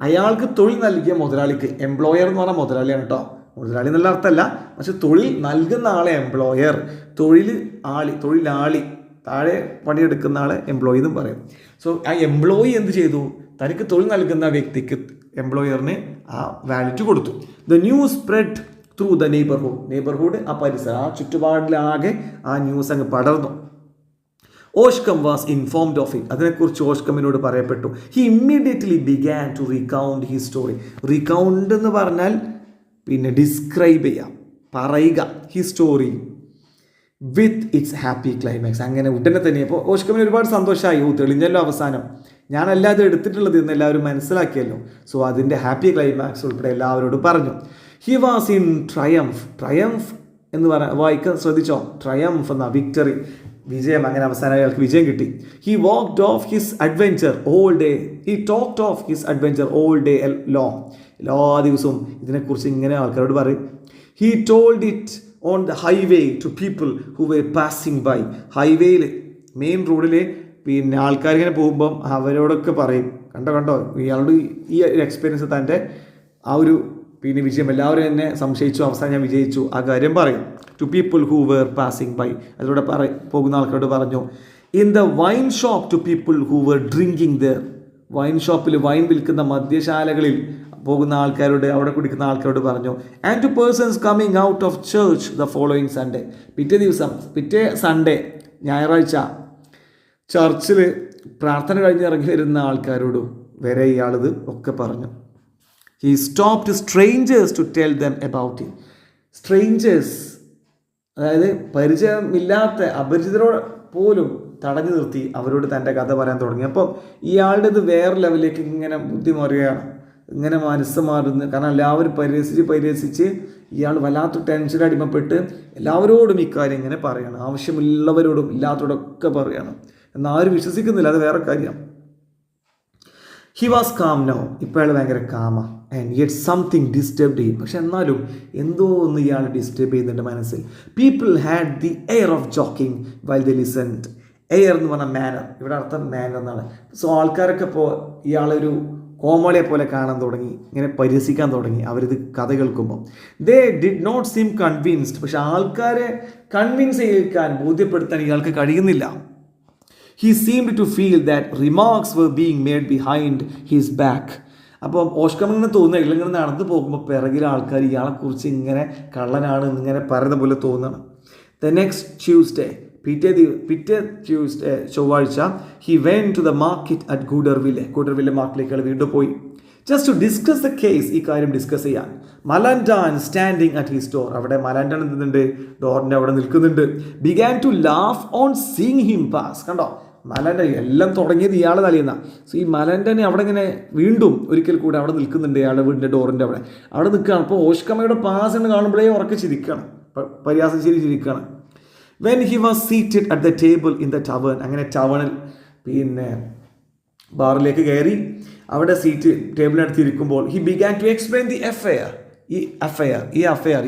അയാൾക്ക് തൊഴിൽ നൽകിയ മുതലാളിക്ക്, എംപ്ലോയർ എന്ന് പറഞ്ഞാൽ മുതലാളിയാണ് കേട്ടോ, മുതലാളി എന്നുള്ള അർത്ഥമല്ല, പക്ഷെ തൊഴിൽ നൽകുന്ന ആളെ എംപ്ലോയർ, തൊഴിലാളി, താഴെ പണിയെടുക്കുന്ന ആളെ എംപ്ലോയി എന്നും പറയും. സോ ആ എംപ്ലോയി എന്ത് ചെയ്തു, തനിക്ക് തൊഴിൽ നൽകുന്ന വ്യക്തിക്ക്, എംപ്ലോയറിന് ആ വാലറ്റ് കൊടുത്തു. The news spread through the neighbourhood, ആ പരിസരം, ആ ചുറ്റുപാടിലാകെ ആ ന്യൂസ് അങ്ങ് പടർന്നു. Hauchecorne was informed of it, അതിനെക്കുറിച്ച് ഓഷ്കമിനോട് പറയപ്പെട്ടു. He immediately began to recount his story. Recount എന്ന് പറഞ്ഞാൽ പിന്നെ ഡിസ്ക്രൈബ് ചെയ്യാം, പറയുക, he story with its happy climax. അങ്ങനെ ഉടനെ തന്നെ അപ്പോൾ ഓഷ്കമിന് ഒരുപാട് സന്തോഷമായി. തെളിഞ്ഞല്ലോ അവസാനം, ഞാനല്ലാതെ എടുത്തിട്ടുള്ളത് എന്ന് എല്ലാവരും മനസ്സിലാക്കിയല്ലോ. സോ അതിൻ്റെ ഹാപ്പി ക്ലൈമാക്സ് ഉൾപ്പെടെ എല്ലാവരോടും പറഞ്ഞു. ഹി വാസ് ഇൻ ട്രയംഫ് എന്ന് വായിക്കാൻ ശ്രദ്ധിച്ചോ, ട്രയംഫ് എന്ന വിക്ടറി, വിജയം. അങ്ങനെ അവസാനം അയാൾക്ക് വിജയം കിട്ടി. He talked of his adventure all day long. എല്ലാ ദിവസവും ഇതിനെക്കുറിച്ച് ഇങ്ങനെ ആൾക്കാരോട് പറയും. He told it on the highway to people who were passing by. ഹൈവേയിൽ, മെയിൻ റോഡിൽ പിന്നെ ആൾക്കാരിങ്ങനെ പോകുമ്പം അവരോടൊക്കെ പറയും, കണ്ടോ ഇയാളുടെ ഈ എക്സ്പീരിയൻസ്, തൻ്റെ ആ ഒരു പിന്നെ വിജയം, എല്ലാവരും എന്നെ സംശയിച്ചു, അവസാനം ഞാൻ വിജയിച്ചു, ആ കാര്യം പറയും. To people who were passing by, അതിലൂടെ പോകുന്ന ആൾക്കാരോട് പറഞ്ഞു. In the wine shop to people who were drinking there. Wine ഷോപ്പിൽ, വൈൻ വിൽക്കുന്ന മദ്യശാലകളിൽ പോകുന്ന ആൾക്കാരോട്, അവിടെ കുടിക്കുന്ന ആൾക്കാരോട് പറഞ്ഞു. And to persons coming out of church the following Sunday. പിറ്റേ സൺഡേ, ഞായറാഴ്ച ചർച്ചിൽ പ്രാർത്ഥന കഴിഞ്ഞ് ഇറങ്ങി വരുന്ന ആൾക്കാരോടും വരെ ഇയാളിത് ഒക്കെ പറഞ്ഞു. He stopped strangers to tell them about it. Strangers, അതായത് പരിചയമില്ലാത്ത അപരിചിതരോട് പോലും തടഞ്ഞു നിർത്തി അവരോട് തൻ്റെ കഥ പറയാൻ തുടങ്ങി. അപ്പം ഇയാളുടെ ഇത് വേറെ ലെവലിലേക്ക് ഇങ്ങനെ ബുദ്ധിമുറിയാണ്, ഇങ്ങനെ മനസ്സ് മാറുന്നു. കാരണം എല്ലാവരും പരിഹസിച്ച് ഇയാൾ വല്ലാത്ത ടെൻഷൻ അടിമപ്പെട്ട് എല്ലാവരോടും ഇക്കാര്യം ഇങ്ങനെ പറയണം, ആവശ്യമുള്ളവരോടും ഇല്ലാത്തവരോടൊക്കെ പറയണം. എന്നാൽ ആരും വിശ്വസിക്കുന്നില്ല, അത് വേറെ കാര്യം. ഹി വാസ് കാം നൗ, ഇപ്പോൾ അയാൾ ഭയങ്കര calm. And yet something disturbed him. പക്ഷെ എന്നാലും എന്തോ ഒന്ന് ഇയാൾ ഡിസ്റ്റർബ് ചെയ്യുന്നുണ്ട് മനസ്സിൽ. People had the air of joking while they listened. Air എന്ന് പറഞ്ഞാൽ മാനർ, ഇവിടെ അർത്ഥം മാനർ എന്നാണ്. സോ ആൾക്കാരൊക്കെ ഇപ്പോൾ ഇയാളൊരു കോമഡിയെ പോലെ കാണാൻ തുടങ്ങി, ഇങ്ങനെ പരിഹസിക്കാൻ തുടങ്ങി അവരിത് കഥ കേൾക്കുമ്പോൾ. They did not seem convinced. പക്ഷെ ആൾക്കാരെ കൺവിൻസ് ചെയ്യിക്കാൻ, ബോധ്യപ്പെടുത്താൻ ഇയാൾക്ക് കഴിയുന്നില്ല. He seemed to feel that remarks were being made behind his back. അപ്പോൾ ഓഷ്കമിങ്ങനെ തോന്നുക, ഇല്ലെങ്കിൽ നടന്നു പോകുമ്പോൾ പിറകിലെ ആൾക്കാർ ഇയാളെക്കുറിച്ച് ഇങ്ങനെ കള്ളനാണ് ഇങ്ങനെ പറയുന്ന പോലെ തോന്നുകയാണ്. ദ നെക്സ്റ്റ് ട്യൂസ്ഡേ, പിറ്റേ ട്യൂസ്ഡേ ചൊവ്വാഴ്ച, he went to the market at Goderville മാർക്കറ്റിലേക്ക് വീണ്ടും പോയി. Just to discuss the case, ഈ കാര്യം ഡിസ്കസ് ചെയ്യാൻ. Malandain standing at his door. അവിടെ മലൻഡാൻ എന്തുന്നുണ്ട്, ഡോറിൻ്റെ അവിടെ നിൽക്കുന്നുണ്ട്. Began to laugh on seeing him pass. കണ്ടോ, മലൻഡൻ എല്ലാം തുടങ്ങിയത് ഇയാൾ തലയുന്ന. സോ ഈ മലൻഡനെ അവിടെ ഇങ്ങനെ വീണ്ടും ഒരിക്കൽ കൂടെ അവിടെ നിൽക്കുന്നുണ്ട്, ഇയാളുടെ വീടിൻ്റെ ഡോറിൻ്റെ അവിടെ നിൽക്കുകയാണ്. അപ്പോൾ ഓഷ്കമ്മയുടെ പാസ് എന്ന് കാണുമ്പോഴേ ഉറക്കെ ചിരിക്കുകയാണ്, പരിഹാസം ചിരിക്കുകയാണ്. When he was seated at the table in the tavern. അങ്ങനെ ടവേണിൽ പിന്നെ ബാറിലേക്ക് കയറി അവിടെ ടേബിളിനടുത്ത് ഇരിക്കുമ്പോൾ he began to explain the affair.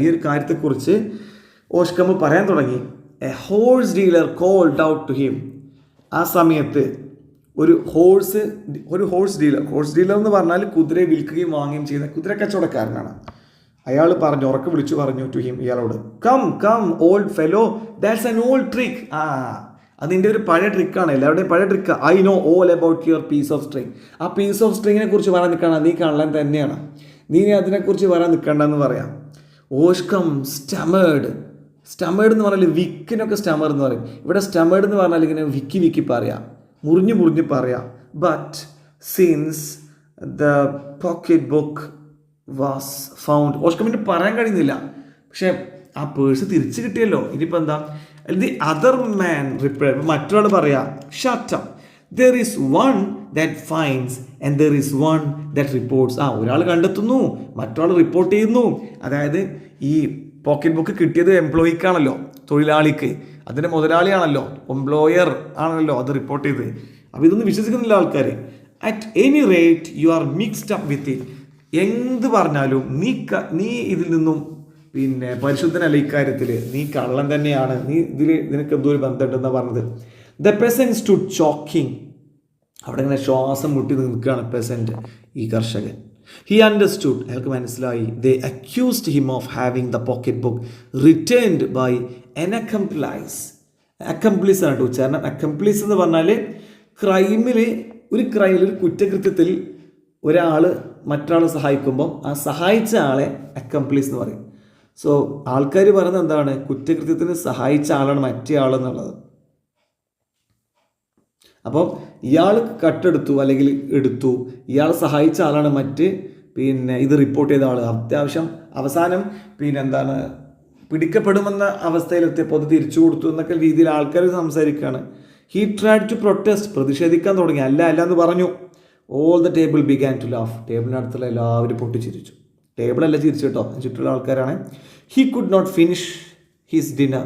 ഈ ഒരു കാര്യത്തെക്കുറിച്ച് ഓഷ്കമ്മ പറയാൻ തുടങ്ങി. A horse dealer called out to him. ആ സമയത്ത് ഒരു ഹോഴ്സ് ഡീലർ എന്ന് പറഞ്ഞാൽ കുതിരയെ വിൽക്കുകയും വാങ്ങുകയും ചെയ്യുന്ന കുതിര കച്ചവടക്കാരനാണ്. അയാൾ ഉറക്കെ വിളിച്ചു പറഞ്ഞു ടു ഹിം, ഇയാളോട്, come old fellow, that's an old trick. അതിൻ്റെ ഒരു പഴയ ട്രിക്കാണ്, എല്ലാവരുടെയും പഴയ trick. I know all about your piece of string. ആ പീസ് ഓഫ് സ്ട്രിങ്ങിനെ കുറിച്ച് പറയാൻ നിൽക്കണം, നീ കള്ളൻ തന്നെയാണ്, നീ അതിനെക്കുറിച്ച് പറയാൻ നിൽക്കണ്ടെന്ന് പറയാം. ഓഷ്കം സ്റ്റമേർഡ് എന്ന് പറഞ്ഞാൽ വിക്കിനൊക്കെ സ്റ്റമർ എന്ന് പറയും. ഇവിടെ സ്റ്റമേർഡ് എന്ന് പറഞ്ഞാൽ ഇങ്ങനെ വിക്കി പറയാം, മുറിഞ്ഞ് പറയാം. But since the pocket book was found. ഓഷ്കമിന് പറയാൻ കഴിയുന്നില്ല, പക്ഷെ ആ പേഴ്സ് തിരിച്ചു കിട്ടിയല്ലോ, ഇനിയിപ്പോൾ എന്താ. ദി അതർ മാൻ റിപ്ലൈ, മറ്റൊരാൾ പറയാം, shut up, there is one that finds and there is one that reports. ഒരാൾ കണ്ടെത്തുന്നു, മറ്റൊരാൾ റിപ്പോർട്ട് ചെയ്യുന്നു. അതായത് ഈ പോക്കറ്റ് ബുക്ക് കിട്ടിയത് എംപ്ലോയിക്കാണല്ലോ, തൊഴിലാളിക്ക്, അതിൻ്റെ മുതലാളിയാണല്ലോ, എംപ്ലോയർ ആണല്ലോ അത് റിപ്പോർട്ട് ചെയ്ത്. അപ്പോൾ ഇതൊന്നും വിശ്വസിക്കുന്നില്ല ആൾക്കാർ. At any rate you are mixed up with it. എന്ത് പറഞ്ഞാലും നീ ഇതിൽ നിന്നും പിന്നെ പരിശുദ്ധനല്ല, ഇക്കാര്യത്തിൽ നീ കള്ളൻ തന്നെയാണ്, നിനക്ക് എന്തോ ഒരു ബന്ധമുണ്ടെന്നാണ് പറഞ്ഞത്. The peasant stood choking. അവിടെ ഇങ്ങനെ ശ്വാസം മുട്ടി നിൽക്കുകയാണ് പെസൻറ്റ്, ഈ കർഷകൻ. ഹി അണ്ടർസ്റ്റുഡ്, അയാൾക്ക് മനസ്സിലായി. They accused him of having the pocket book returned by an accomplice ആണ് കേട്ടോ ഉച്ചാരണം. അക്കംപ്ലീസ് എന്ന് പറഞ്ഞാൽ ഒരു കുറ്റകൃത്യത്തിൽ ഒരാൾ മറ്റൊരാളെ സഹായിക്കുമ്പം ആ സഹായിച്ച ആളെ അക്കംപ്ലീസ് എന്ന് പറയും. സോ ആൾക്കാർ പറയുന്നത് എന്താണ്, കുറ്റകൃത്യത്തിന് സഹായിച്ച ആളാണ് മറ്റേ ആളെന്നുള്ളത്. അപ്പം ഇയാൾ കട്ടെടുത്തു അല്ലെങ്കിൽ എടുത്തു, ഇയാൾ സഹായിച്ച ആളാണ് ഇത് റിപ്പോർട്ട് ചെയ്ത ആൾ. അത്യാവശ്യം അവസാനം പിടിക്കപ്പെടുമെന്ന അവസ്ഥയിലെത്തിയപ്പോൾ അത് തിരിച്ചു കൊടുത്തു എന്നൊക്കെ രീതിയിൽ ആൾക്കാർ സംസാരിക്കുകയാണ്. ഹി ട്രൈഡ് ടു പ്രൊട്ടസ്റ്റ്, പ്രതിഷേധിക്കാൻ തുടങ്ങി. അല്ല എന്ന് പറഞ്ഞു. All the table began to laugh. ടേബിളിനടുത്തുള്ള എല്ലാവരും പൊട്ടിച്ചിരിച്ചു. ടേബിളല്ല ചിരിച്ചു കേട്ടോ, ചുറ്റുള്ള ആൾക്കാരാണ്. He could not finish his dinner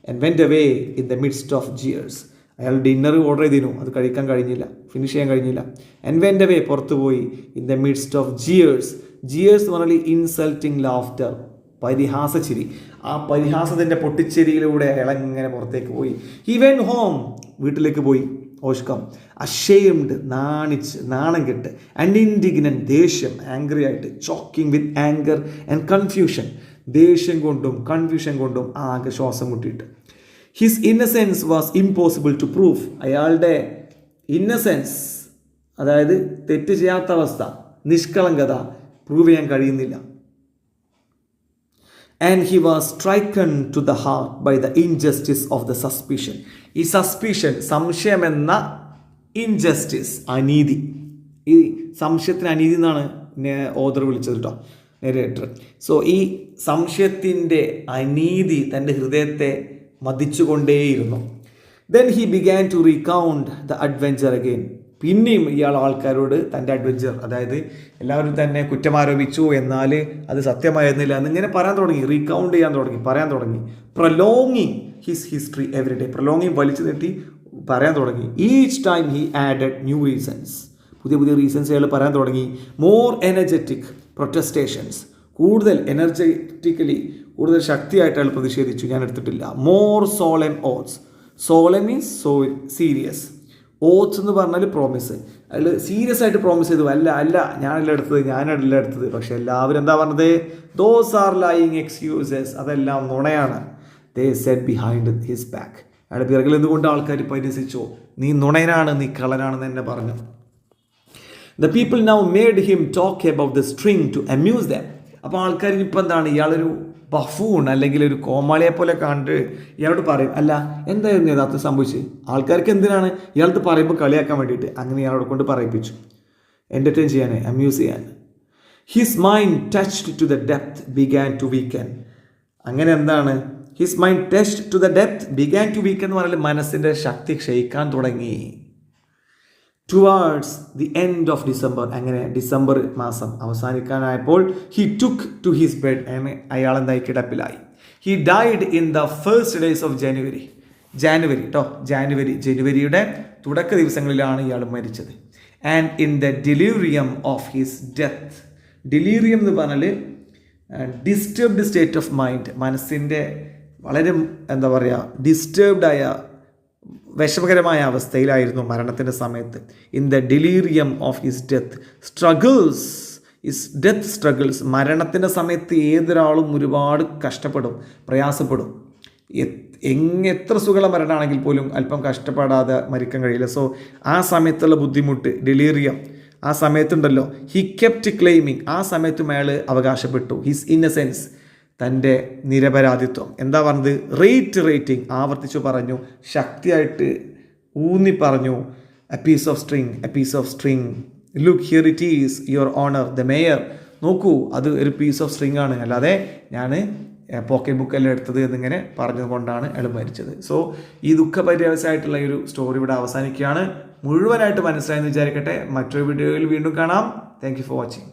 and went away in the midst of jeers. അയാൾ ഡിന്നർ ഓർഡർ ചെയ്തിരുന്നു, അത് കഴിക്കാൻ കഴിഞ്ഞില്ല, ഫിനിഷ് ചെയ്യാൻ കഴിഞ്ഞില്ല. ആൻഡ് വെൻറ്റ് അവേ, പുറത്തു പോയി. ഇൻ ദ മിഡ്സ്റ്റ് ഓഫ് ജിയേഴ്സ് എന്ന് പറഞ്ഞാൽ ഇൻസൾട്ടിങ് ലാഫ്റ്റർ, പരിഹാസച്ചിരി. ആ പരിഹാസത്തിൻ്റെ പൊട്ടിച്ചിരിയിലൂടെ അയാൾ ഇങ്ങനെ പുറത്തേക്ക് പോയി. ഹി വെന്റ് ഹോം, വീട്ടിലേക്ക് പോയി. ഓഷ്കം അഷെയിംഡ്, നാണം കെട്ട്. ആൻഡ് ഇൻഡിഗ്നന്റ്, ദേഷ്യം, ആംഗ്രി ആയിട്ട്. Choking with anger and confusion, ദേഷ്യം കൊണ്ടും കൺഫ്യൂഷൻ കൊണ്ടും ആകെ ശ്വാസം മുട്ടിയിട്ട്. His innocence was impossible to prove. അയാളുടെ ഇന്നസെൻസ്, അതായത് തെറ്റ് ചെയ്യാത്ത അവസ്ഥ, നിഷ്കളങ്കത പ്രൂവ് ചെയ്യാൻ കഴിയുന്നില്ല. And he was stricken to the heart by the injustice of the suspicion. ഈ സസ്പിഷൻ, സംശയമെന്ന ഇൻജസ്റ്റിസ്, അനീതി. ഈ സംശയത്തിന് അനീതി എന്നാണ് ഓദർ വിളിച്ചത് കേട്ടോ, നെരേറ്റർ. സോ ഈ സംശയത്തിൻ്റെ അനീതി തൻ്റെ ഹൃദയത്തെ മതിച്ചുകൊണ്ടേയിരുന്നു. Then he began to recount the adventure again. പിന്നെയും ഇയാൾ ആൾക്കാരോട് തൻ്റെ അഡ്വെഞ്ചർ, അതായത് എല്ലാവരും തന്നെ കുറ്റമാരോപിച്ചു എന്നാൽ അത് സത്യമായിരുന്നില്ല എന്നിങ്ങനെ പറയാൻ തുടങ്ങി, റീകൗണ്ട് ചെയ്യാൻ തുടങ്ങി, പറയാൻ തുടങ്ങി. Prolonging his history every day. Prolonging വലിച്ചു നീട്ടി പറയാൻ തുടങ്ങി. Each time he added new reasons. പുതിയ റീസൺസ് അയാൾ പറയാൻ തുടങ്ങി. മോർ എനർജറ്റിക് പ്രൊട്ടസ്റ്റേഷൻസ്, കൂടുതൽ എനർജറ്റിക്കലി, കൂടുതൽ ശക്തിയായിട്ട് അയാൾ പ്രതിഷേധിച്ചു, ഞാൻ എടുത്തിട്ടില്ല. More solemn oaths. Solemn means serious. Oaths എന്ന് പറഞ്ഞാൽ പ്രോമിസ്. അയാൾ സീരിയസ് ആയിട്ട് പ്രോമിസ് ചെയ്തു, അല്ല ഞാനല്ല എടുത്തത്. പക്ഷെ എല്ലാവരും എന്താ പറഞ്ഞത്? ദോസ് ആർ ലൈയിങ് എക്സ്ക്യൂസസ്, അതെല്ലാം നുണയാണ്. They said behind his back. അയാളുടെ പിറകിൽ എന്തുകൊണ്ട് ആൾക്കാർ പരിഹസിച്ചോ, നീ നുണയനാണ്, നീ കള്ളനാണെന്ന് എന്നെ പറഞ്ഞു. The people now made him talk about the string to amuse dum. അപ്പോൾ ആൾക്കാർ ഇപ്പം എന്താണ്, ഇയാളൊരു ബഫൂൺ അല്ലെങ്കിൽ ഒരു കോമാളിയെ പോലെ കണ്ട് ഇയാളോട് പറയും, അല്ല എന്തായിരുന്നു യഥാർത്ഥം സംഭവിച്ചത്? ആൾക്കാർക്ക് എന്തിനാണ് ഇയാൾക്ക് പറയുമ്പോൾ കളിയാക്കാൻ വേണ്ടിയിട്ട് അങ്ങനെ ഇയാളോട് കൊണ്ട് പറയിപ്പിച്ചു, എൻ്റർടൈൻ ചെയ്യാൻ, അമ്യൂസ് ചെയ്യാൻ. His mind touched to the depth began to weaken. അങ്ങനെ എന്താണ്? His mind touched to the depth began to weaken എന്ന് പറഞ്ഞാൽ മനസ്സിൻ്റെ ശക്തി ക്ഷയിക്കാൻ തുടങ്ങി. Towards the end of December, അങ്ങനെ ഡിസംബർ മാസം അവസാനിക്കാനായപ്പോൾ he took to his bed, അങ്ങനെ അയാൾ എന്തായി? കിടപ്പിലായി. He died in the first days of January കേട്ടോ, ജനുവരിയുടെ തുടക്ക ദിവസങ്ങളിലാണ് ഇയാൾ മരിച്ചത്. And in the delirium of his death, delirium എന്ന് പറഞ്ഞാൽ ഡിസ്റ്റർബ്ഡ് സ്റ്റേറ്റ് ഓഫ് മൈൻഡ്, മനസ്സിൻ്റെ വളരെ എന്താ പറയുക ഡിസ്റ്റർബ്ഡായ വിഷമകരമായ അവസ്ഥയിലായിരുന്നു മരണത്തിൻ്റെ സമയത്ത്. In the delirium of his death struggles, death struggles, മരണത്തിൻ്റെ സമയത്ത് ഏതൊരാളും ഒരുപാട് കഷ്ടപ്പെടും, പ്രയാസപ്പെടും. എത്ര സുഖമുള്ള മരണമാണെങ്കിൽ പോലും അല്പം കഷ്ടപ്പെടാതെ മരിക്കാൻ കഴിയില്ല. സോ ആ സമയത്തുള്ള ബുദ്ധിമുട്ട്, ഡെലീറിയം, ആ സമയത്തുണ്ടല്ലോ. ഹി കെപ്റ്റ് ക്ലെയിമിങ്, ആ സമയത്തും അയാൾ അവകാശപ്പെട്ടു ഹിസ് ഇന്നസെൻസ്, തൻ്റെ നിരപരാധിത്വം. എന്താ പറഞ്ഞത്? റേറ്റിംഗ് ആവർത്തിച്ചു പറഞ്ഞു, ശക്തിയായിട്ട് ഊന്നി പറഞ്ഞു. A piece of string look here it is your honour the mayor. നോക്കൂ, അത് ഒരു പീസ് ഓഫ് സ്ട്രിങ് ആണ്, അല്ലാതെ ഞാൻ പോക്കറ്റ് ബുക്കെല്ലാം എടുത്തത് എന്നിങ്ങനെ പറഞ്ഞതുകൊണ്ടാണ് അയാൾ മരിച്ചത്. സോ ഈ ദുഃഖപര്യവസായിട്ടുള്ള ഈ ഒരു സ്റ്റോറി ഇവിടെ അവസാനിക്കുകയാണ്. മുഴുവനായിട്ട് മനസ്സിലായെന്ന് വിചാരിക്കട്ടെ. മറ്റൊരു വീഡിയോയിൽ വീണ്ടും കാണാം. Thank you for watching.